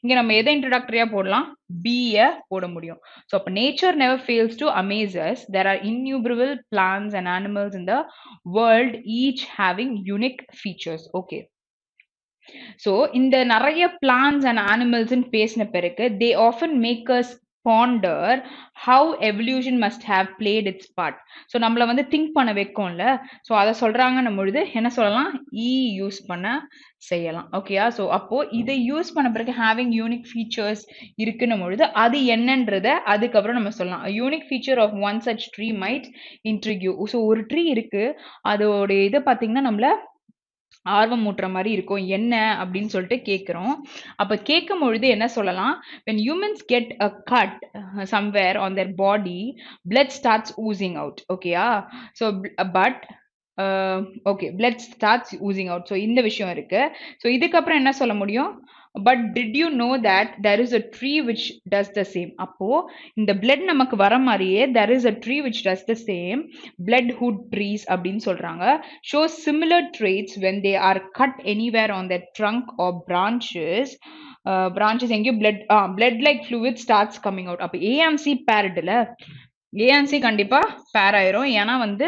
இங்க நம்ம எதை இன்ட்ரோடக்டரியா போடலாம் பிய போட முடியும் ஸோ அப்போ nature never fails to amazes there are innumerable plants and animals in the world each having unique features okay so இந்த நிறைய பிளான்ஸ் அண்ட் அனிமல்ஸ்ன்னு பேசின பிறகு they often make us ponder how evolution must have played its part so நம்மளை வந்து think பண்ண வைக்கும்ல so அதை சொல்றாங்கன்னும் பொழுது என்ன சொல்லலாம் யூஸ் பண்ண செய்யலாம் ஓகேயா ஸோ அப்போ இதை யூஸ் பண்ண பிறகு ஹேவிங் யூனிக் ஃபீச்சர்ஸ் இருக்குன்னும் பொழுது அது என்னன்றத அதுக்கப்புறம் நம்ம சொல்லலாம் unique feature of one such tree might intrigue so ஒரு ட்ரீ இருக்கு அதோட இதை பார்த்தீங்கன்னா நம்மள ஆர்வம் மூட்டுற மாதிரி இருக்கும் என்ன அப்படின்னு சொல்லிட்டு கேட்குறோம் அப்போ கேட்கும் பொழுது என்ன சொல்லலாம் when humans get a cut somewhere on their body blood starts oozing out ஓகேயா so but okay blood starts oozing out so இந்த விஷயம் இருக்கு ஸோ இதுக்கப்புறம் என்ன சொல்ல முடியும் but did you know that there is a tree which does the same அப்போ இந்த blood நமக்கு வர மாதிரியே there is a tree which does the same blood hood trees அப்படின்னு சொல்றாங்க show similar traits when they are cut anywhere on their trunk or branches branches எங்கேயும் blood like fluid starts coming out அப்போ AMC பேரட்ல ANC கண்டிப்பா பேர் ஆயிரும் ஏன்னா வந்து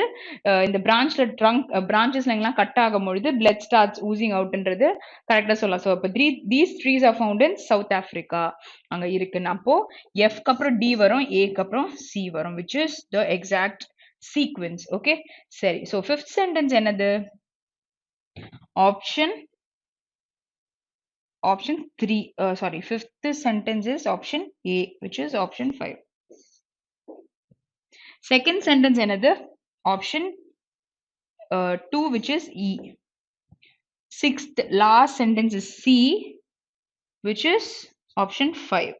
இந்த பிரான்ச்ல ட்ரங்க் பிரான்ச்சஸ்ல எல்லாம் கட் ஆகும் பொழுது பிளட் ஸ்டார்ட்ஸ் ஊசிங் அவுட்ன்றது கரெக்டா சொல்லலாம் ஸோ அப்போ these trees are found in South Africa அங்க இருக்குன்னு அப்போ எஃப்க்கு அப்புறம் டி வரும் ஏக்கு அப்புறம் சி வரும் which is the exact sequence okay சரி ஸோ ஃபிஃப்த் சென்டென்ஸ் என்னது option 3 sorry fifth sentence is option A which is option 5 second sentence another option 2 which is E sixth last sentence is C which is option 5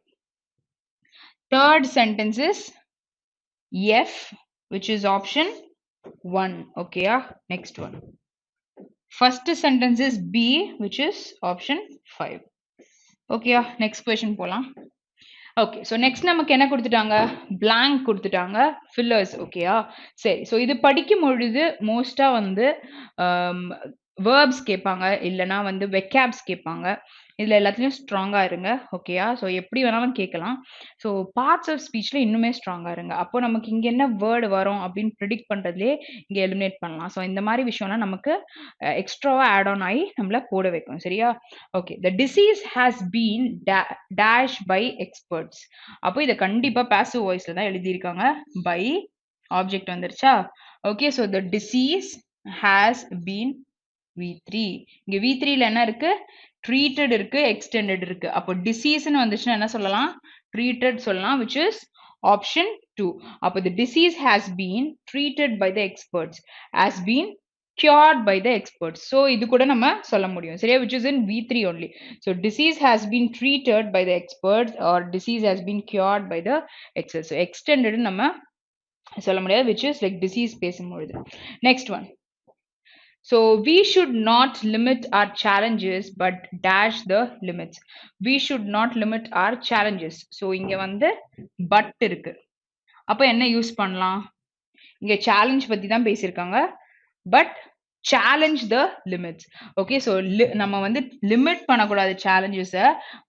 third sentence is F which is option 1 okay next one first sentence is B which is option 5 okay next question போலாம் okay so next நமக்கு என்ன கொடுத்துட்டாங்க blank கொடுத்துட்டாங்க fillers ஓகேயா சரி so இது படிக்கும் பொழுது மோஸ்டா வந்து வேர்ப்ஸ் கேட்பாங்க, இல்லன்னா வந்து வெக்காப்ஸ் கேட்பாங்க. இதுல எல்லாத்துலயும் ஸ்ட்ராங்கா இருங்க. ஓகேயா? ஸோ எப்படி வேணாலும் கேட்கலாம். ஸோ பார்ட்ஸ் ஆஃப் ஸ்பீச்ல இன்னுமே ஸ்ட்ராங்கா இருங்க. அப்போ நமக்கு இங்க என்ன வேர்ட் வரும் அப்படின்னு பிரெடிக்ட் பண்றதுலயே இங்க எலிமினேட் பண்ணலாம். ஸோ இந்த மாரி விஷயம்லாம் நமக்கு எக்ஸ்ட்ராவா ஆட் ஆன் ஆயி நம்மள போட வைக்கும். சரியா? Okay. The disease has been dash by experts. அப்போ இத கண்டிப்பா பாசிவ் வாய்ஸ்ல தான் எழுதியிருக்காங்க. பை ஆப்ஜெக்ட் வந்துருச்சா? Okay. So the disease has been V3. இங்க V3ல என்ன இருக்கு? ட்ரீட்டட் இருக்கு, எக்ஸ்டெண்டட் இருக்கு. அப்போ டிசீஸ்னு வந்துச்சுன்னா என்ன சொல்லலாம்? ட்ரீட்டட் சொல்லலாம், which is option 2. அப்போ the disease has been treated by the experts, has been cured by the experts. So இது கூட நம்ம சொல்ல முடியும். சரியா? Which is in V3 only. So disease has been treated by the experts or disease has been cured by the experts. So extended நம்ம சொல்ல முடியாது, which is like disease பேசும்பொழுது. Next one. So we should not limit our challenges but dash the limits. We should not limit our challenges. So இங்க வந்து but இருக்கு. அப்ப என்ன use பண்ணலாம்? இங்க challenge பத்தி தான் பேசியிருக்காங்க. But challenge the limits. Okay, so நம்ம வந்து limit பண்ணக்கூடாது challenges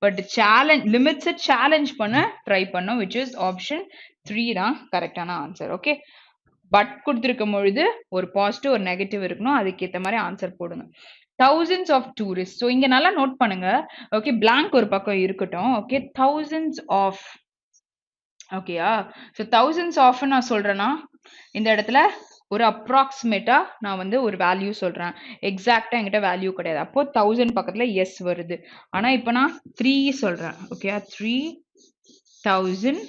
but challenge limits challenge பண்ண try பண்ணோம், which is option 3 தான் கரெக்டான ஆன்சர். ஓகே, பட் கொடுத்துருக்கும் பொழுது ஒரு பாசிட்டிவ் ஒரு நெகட்டிவ் இருக்கணும், அதுக்கேற்ற மாதிரி ஆன்சர் போடுங்க. thousands of tourists. ஸோ இங்க நல்லா நோட் பண்ணுங்க. ஓகே, blank ஒரு பக்கம் இருக்கட்டும். Okay, thousands of. ஓகேயா? ஸோ thousands of நான் சொல்றேன்னா இந்த இடத்துல ஒரு அப்ராக்சிமேட்டா நான் வந்து ஒரு வேல்யூ சொல்றேன். எக்ஸாக்டா என்கிட்ட வேல்யூ கிடையாது. அப்போ 1000 பக்கத்துல எஸ் வருது. ஆனா இப்போ நான் 3 சொல்றேன். ஓகேயா? 3000.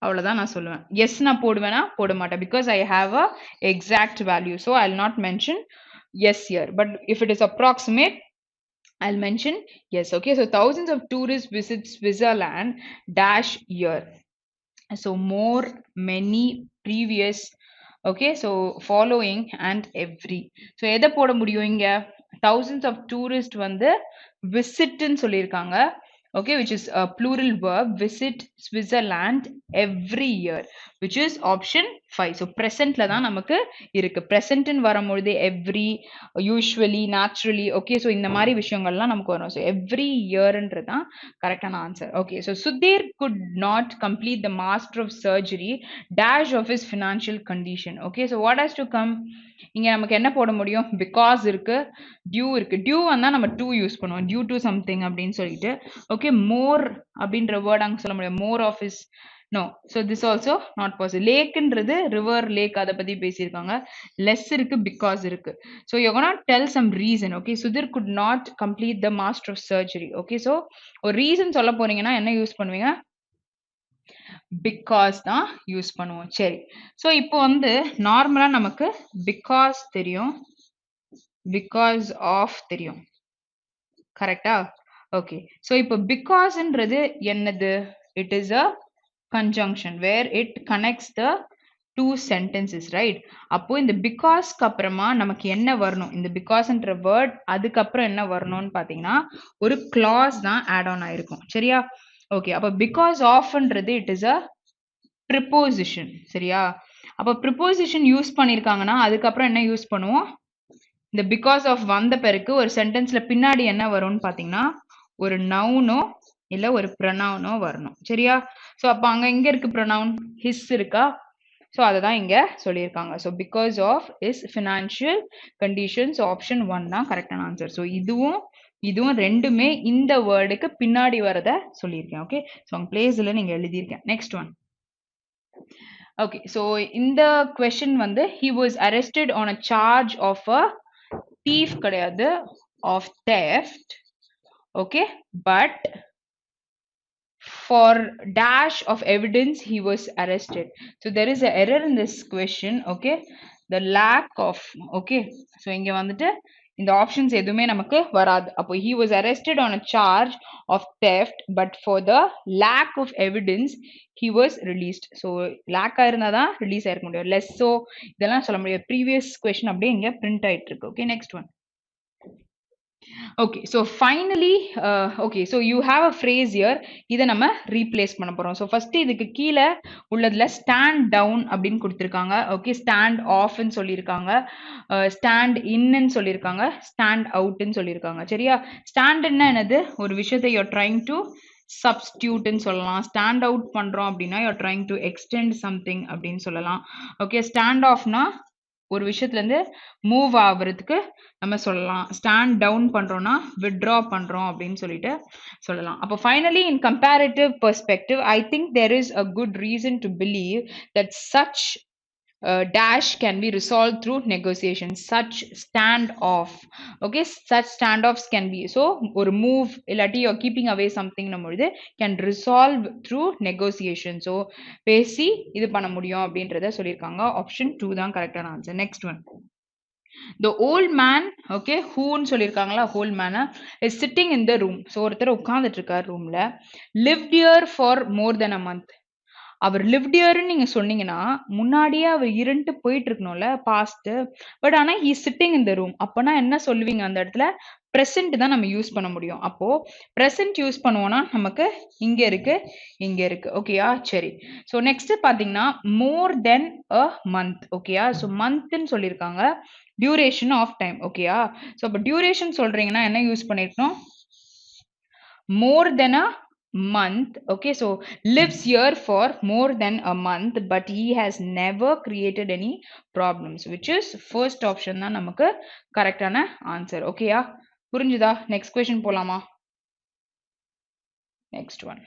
அவ்வளவுதான் நான் சொல்லுவேன். எஸ் நான் போடுவேனா? போட மாட்டேன். Because I have a exact value. So I'll not mention yes here. But if it is approximate, I'll mention yes. Okay. So thousands of tourists visit Switzerland dash year. So more, many, previous. Okay. So following and every. So எதை போட முடியும் இங்க? Thousands of tourists வந்து visitன்னு சொல்லியிருக்காங்க. Okay, which is a plural verb, visit Switzerland every year, which is option 5. So presentல தான் நமக்கு இருக்கு. present ன்னு வரும்பொழுது every, usually, naturally. Okay, so இந்த மாதிரி விஷயங்கள்லாம் நமக்கு வரும். So every yearன்றது தான் கரெக்டான answer. Okay, so Sudhir could not complete the master of surgery dash of his financial condition. Okay, so what has to come? இங்க நமக்கு என்ன போட முடியும்? because இருக்கு, due இருக்கு. due வந்தா நம்ம to யூஸ் பண்ணுவோம், due to something அப்படின்னு சொல்லிட்டு. okay, more அப்படின்ற வேர்ட் அங்க சொல்ல முடியும். more of his. no, so this also not possible. லேக்ன்றது river, lake அத பத்தி பேசியிருக்காங்க. less இருக்கு, because இருக்கு. so you're gonna tell some reason. okay, Sudhir could not complete the master of surgery. okay, so ஒரு reason சொல்ல போறீங்கன்னா என்ன use பண்ணுவீங்க? பிகாஸ் தான் யூஸ் பண்ணுவோம். சரி, ஸோ இப்போ வந்து நார்மலா நமக்கு பிகாஸ் தெரியும், பிகாஸ் ஆஃப் தெரியும். கரெக்டா? ஓகே, ஸோ இப்போ பிகாஸ்ன்றது என்னது? It is a conjunction where it connects the two sentences, right? அப்போ இந்த பிகாஸ்க்கு அப்புறமா நமக்கு என்ன வரணும்? இந்த பிகாஸ்ன்ற வேர்ட் அதுக்கப்புறம் என்ன வரணும்னு பாத்தீங்கன்னா ஒரு clause தான் ஆட் ஆன் ஆயிருக்கும். சரியா? ஓகே, அப்போ பிகாஸ் ஆஃப்ன்றது இட் இஸ் அ ப்ரிப்போசிஷன். சரியா? அப்போ ப்ரிப்போசிஷன் யூஸ் பண்ணிருக்காங்கன்னா அதுக்கப்புறம் என்ன யூஸ் பண்ணுவோம்? இந்த பிகாஸ் ஆஃப் வந்த பிறகு ஒரு சென்டென்ஸ்ல பின்னாடி என்ன வரும்னு பாத்தீங்கன்னா ஒரு நவுனோ இல்ல ஒரு ப்ரொனவுனோ வரணும். சரியா? சோ அப்ப அங்க எங்க இருக்கு ப்ரொனவுன்? ஹிஸ் இருக்கா? சோ அததான் இங்க சொல்லியிருக்காங்க. So because of is financial conditions, option 1 தான் கரெக்டான ஆன்சர். ஸோ இதுவும் ரெண்டுமே இந்த வேர்டுக்கு பின்னாடி வரத சொல்லியிருக்கேன். ஓகே, ஸோ உங்க பிளேஸ்ல நீங்க எழுதியிருக்கேன். Next one. ஓகே, ஸோ இந்த கொஸ்டின் வந்து he was arrested on a charge of a thief கிடையாது, of theft. Okay, but for dash of evidence he was arrested. So there is an error in this question. Okay, the lack of. Okay, so இங்க வந்துட்டு இந்த options எதுவுமே நமக்கு வராது. அப்போ he was arrested on a charge of theft but for the lack of evidence he was released. so lack இருந்தாதான் release ஆயிருக்க முடியும். less so இதெல்லாம் சொல்ல முடியாது. previous question அப்படியே இங்க print ஆயிட்டு இருக்கு. okay, next one. Okay, so finally, okay, so you have a phrase here. இதை நம்ம replace பண்ண போறோம். So first இதுக்கு கீழே உள்ளதுல stand down அப்படின்னு கொடுத்திருக்காங்க. Okay, stand off ன்னு சொல்லியிருக்காங்க. stand in ன்னு சொல்லியிருக்காங்க. stand out ன்னு சொல்லியிருக்காங்க. சரியா? stand ன்னா என்னது? ஒரு விஷயத்தை you're trying to substitute ன்னு சொல்லலாம். stand out பண்றோம் அப்படின்னா you're trying to extend something அப்படின்னு சொல்லலாம். Okay, stand off னா ஒரு விஷயத்துல இருந்து மூவ் ஆகுறதுக்கு நம்ம சொல்லலாம். ஸ்டாண்ட் டவுன் பண்றோம்னா வித்ட்ரா பண்றோம் அப்படின்னு சொல்லிட்டு சொல்லலாம். அப்போ finally in comparative perspective I think there is a good reason to believe that such dash can be resolved through negotiation. Such standoff, okay, such standoffs can be, so or move illati you're keeping away something நம்மொழுது can resolve through negotiation. So பேசி இது பண்ண முடியும் அப்படின்றத சொல்லியிருக்காங்க. Option 2 தான் கரெக்டான answer. Next one, the old man, okay, who ன்னு சொல்லியிருக்காங்களா, old man is sitting in the room. so ஒருத்தர் உட்கார்ந்துட்டு இருக்கார் ரூம்ல, lived here for more than a month. Our lived hereன்னு நீங்க சொன்னீங்கன்னா முன்னாடியே அவர் இருந்துட்டு போயிட்டு இருக்கணும்ல பாஸ்ட். பட் ஆனா he sitting in the room, அப்பனா என்ன சொல்லுவீங்க அந்த இடத்துல? present தான் நம்ம யூஸ் பண்ண முடியும். அப்போ present யூஸ் பண்ணுவோம்னா நமக்கு இங்க இருக்கு, இங்க இருக்கு. ஓகேயா? சரி. ஸோ நெக்ஸ்ட் பாத்தீங்கன்னா more than a month. ஓகேயா? ஸோ மந்த்ன்னு சொல்லியிருக்காங்க. Duration of time. ஓகேயா? ஸோ அப்போ டியூரேஷன் சொல்றீங்கன்னா என்ன யூஸ் பண்ணிருக்கணும்? more than a month. Okay, so lives here for more than a month but he has never created any problems, which is first option தான் நமக்கு கரெக்டான ஆன்சர். ஓகேயா? புரிஞ்சுதா? நெக்ஸ்ட் கொஸ்டின் போலாமா? Next one,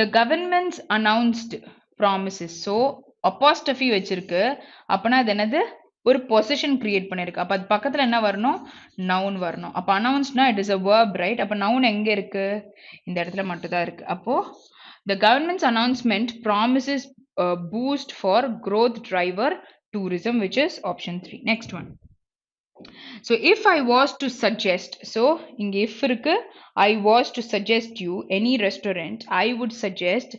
the government's announced promises. so apostrophe வச்சிருக்கு, அப்பனா அது என்னது? ஒரு பொசிஷன் கிரியேட் பண்ணிருக்கு. அப்ப அது பக்கத்துல என்ன வரணும்? நவுன் வரணும். அப்ப அனௌன்ஸ்னா it is a verb, right? அப்ப நவுன் எங்க இருக்கு? இந்த இடத்துல மட்டும் தான் இருக்கு. அப்போ the government's announcement promises a boost for growth driver tourism, which is option 3. next one, so if I was to suggest, so இங்க if இருக்கு, I was to suggest you any restaurant, I would suggest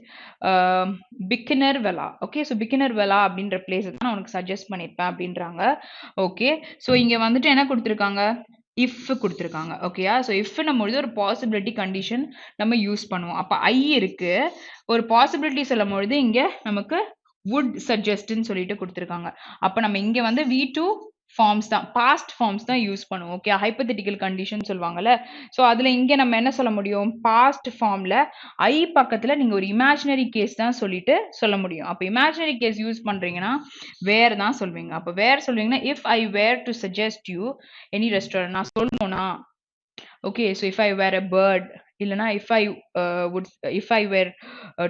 beginner vela. okay, so beginner vela அப்படின்ற place தான் நான் உனக்கு suggest பண்ணிருப்பேன் அப்படின்றாங்க. Okay, so இங்க வந்துட்டு என்ன கொடுத்துருக்காங்க? இஃப் கொடுத்துருக்காங்க. ஓகேயா? ஸோ இஃப்னும் பொழுது ஒரு பாசிபிலிட்டி கண்டிஷன் நம்ம யூஸ் பண்ணுவோம். அப்ப ஐ இருக்கு, ஒரு பாசிபிலிட்டி சொல்லும் பொழுது இங்க நமக்கு would suggest ன்னு சொல்லிட்டு கொடுத்துருக்காங்க. அப்ப நம்ம இங்க வந்து V2 ஃபார்ம்ஸ் தான், பாஸ்ட் ஃபார்ம்ஸ் தான் யூஸ் பண்ணுவோம். ஓகே, ஹைப்போதெட்டிக்கல் கண்டிஷன் சொல்லுவாங்கல்ல. ஸோ அதுல இங்க நம்ம என்ன சொல்ல முடியும்? பாஸ்ட் ஃபார்ம்ல ஐ பக்கத்துல நீங்க ஒரு இமேஜினரி கேஸ் தான் சொல்லிட்டு சொல்ல முடியும். அப்ப இமேஜினரி கேஸ் யூஸ் பண்றீங்கன்னா வேர் தான் சொல்வீங்க. அப்ப வேர் சொல்வீங்கன்னா if I were to suggest you any restaurant, நான் சொல்லணும்னா okay, so if I were a bird, இல்லனா if I were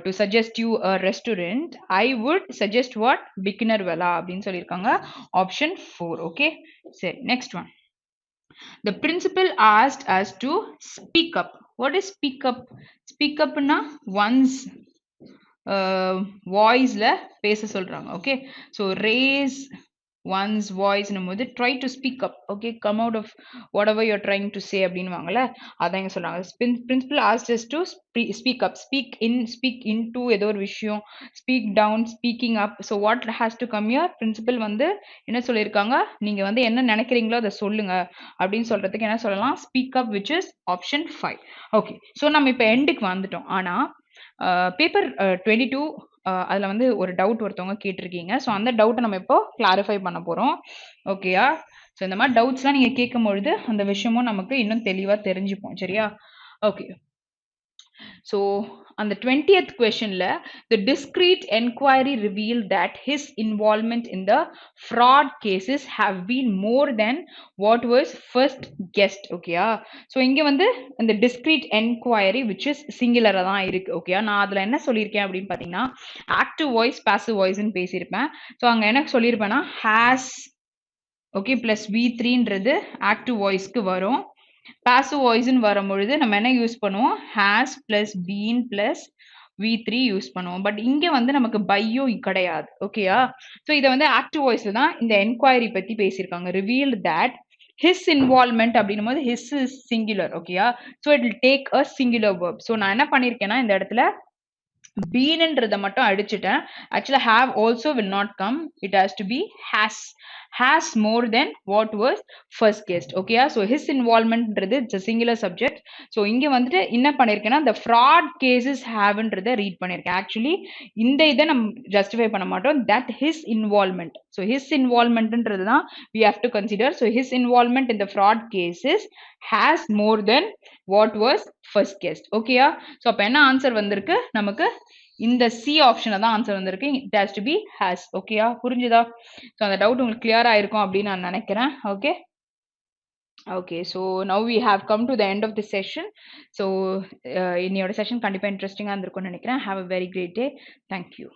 to suggest you a restaurant, I would suggest what? beginner vela அப்படின்னு சொல்லியிருக்காங்க. option 4. okay, சரி. next one, the principal asked us to speak up. what is speak up? speak up னா once வாய்ஸ்ல பேச சொல்றாங்க. Okay, so race one's voice போது try to speak up. okay, come out of whatever you're trying to say அப்படின்னு வாங்கல, அதான் இங்க சொல்றாங்க. principal asked us to speak up, speak in, speak into ஏதோ ஒரு விஷயம், speak down, speaking up. so what has to come here? principal வந்து என்ன சொல்லியிருக்காங்க? நீங்க வந்து என்ன நினைக்கிறீங்களோ அதை சொல்லுங்க அப்படின்னு சொல்றதுக்கு என்ன சொல்லலாம்? speak up, which is option 5. okay, so நம்ம இப்ப எண்டுக்கு வந்துட்டோம். ஆனா பேப்பர் 22 அதில் வந்து ஒரு டவுட் ஒருத்தவங்க கேட்டிருக்கீங்க. ஸோ அந்த டவுட்டை நம்ம இப்போ கிளாரிஃபை பண்ண போகிறோம். ஓகேயா? ஸோ இந்த மாதிரி டவுட்ஸ்லாம் நீங்கள் கேட்கும்பொழுது அந்த விஷயமும் நமக்கு இன்னும் தெளிவாக தெரிஞ்சுப்போம். சரியா? Okay, so on the 20th question la, the discrete enquiry revealed that his involvement in the fraud cases have been more than what was first guessed. okay, so inga vandu and the discrete enquiry which is singular தான் இருக்கு. okay, நான் அதுல என்ன சொல்லியிருக்கேன் அப்படின்னு பார்த்தீங்கன்னா active voice passive voice ன்னு பேசியிருப்பேன். So அங்க என்ன சொல்லியிருப்பேன்னா has, okay, plus V3ன்றது active voiceக்கு வரும். passive voice ன்னு வரும்பொழுது நம்ம என்ன யூஸ் பண்ணுவோம்? has plus been plus V3 use பண்ணுவோம். பட் இங்க வந்து நமக்கு பையும் கிடையாது. ஓகேயா? ஸோ இதை வந்து ஆக்டிவ் வாய்ஸ்ல தான் இந்த என்கொயரி பத்தி பேசியிருக்காங்க. revealed that his involvement அப்படின்னும் போது his is singular. ஓகேயா? So it will take a singular verb. So நான் என்ன பண்ணியிருக்கேன்னா இந்த இடத்துல beenன்றத மட்டும் அடிச்சுட்டேன். actually have also will not come, it has to be has. has more than what was first guessed. Okay, so his involvement it's a singular subject. So இங்க வந்துட்டு என்ன பண்ணிருக்கேன்னா the fraud cases haveன்றத read பண்ணிருக்கேன். Actually இந்த இதை நம்ம justify பண்ண மாட்டோம். That his involvement. So his involvementன்றது தான் we have to consider. So his involvement in the fraud cases has more than what was first guessed. Okay, so அப்ப என்ன answer வந்திருக்கு நமக்கு இந்த சி ஆப்ஷன்ல தான் ஆன்சர் வந்திருக்கு. It has to be has. ஓகேயா, புரிஞ்சுதா? ஸோ அந்த டவுட் உங்களுக்கு கிளியரா இருக்கும் அப்படின்னு நான் நினைக்கிறேன். Okay okay, so now we have come to the end of the session. So இன்னையோட செஷன் கண்டிப்பாக இன்ட்ரெஸ்டிங்காக இருந்திருக்கும்னு நினைக்கிறேன். Have a very great day. Thank you.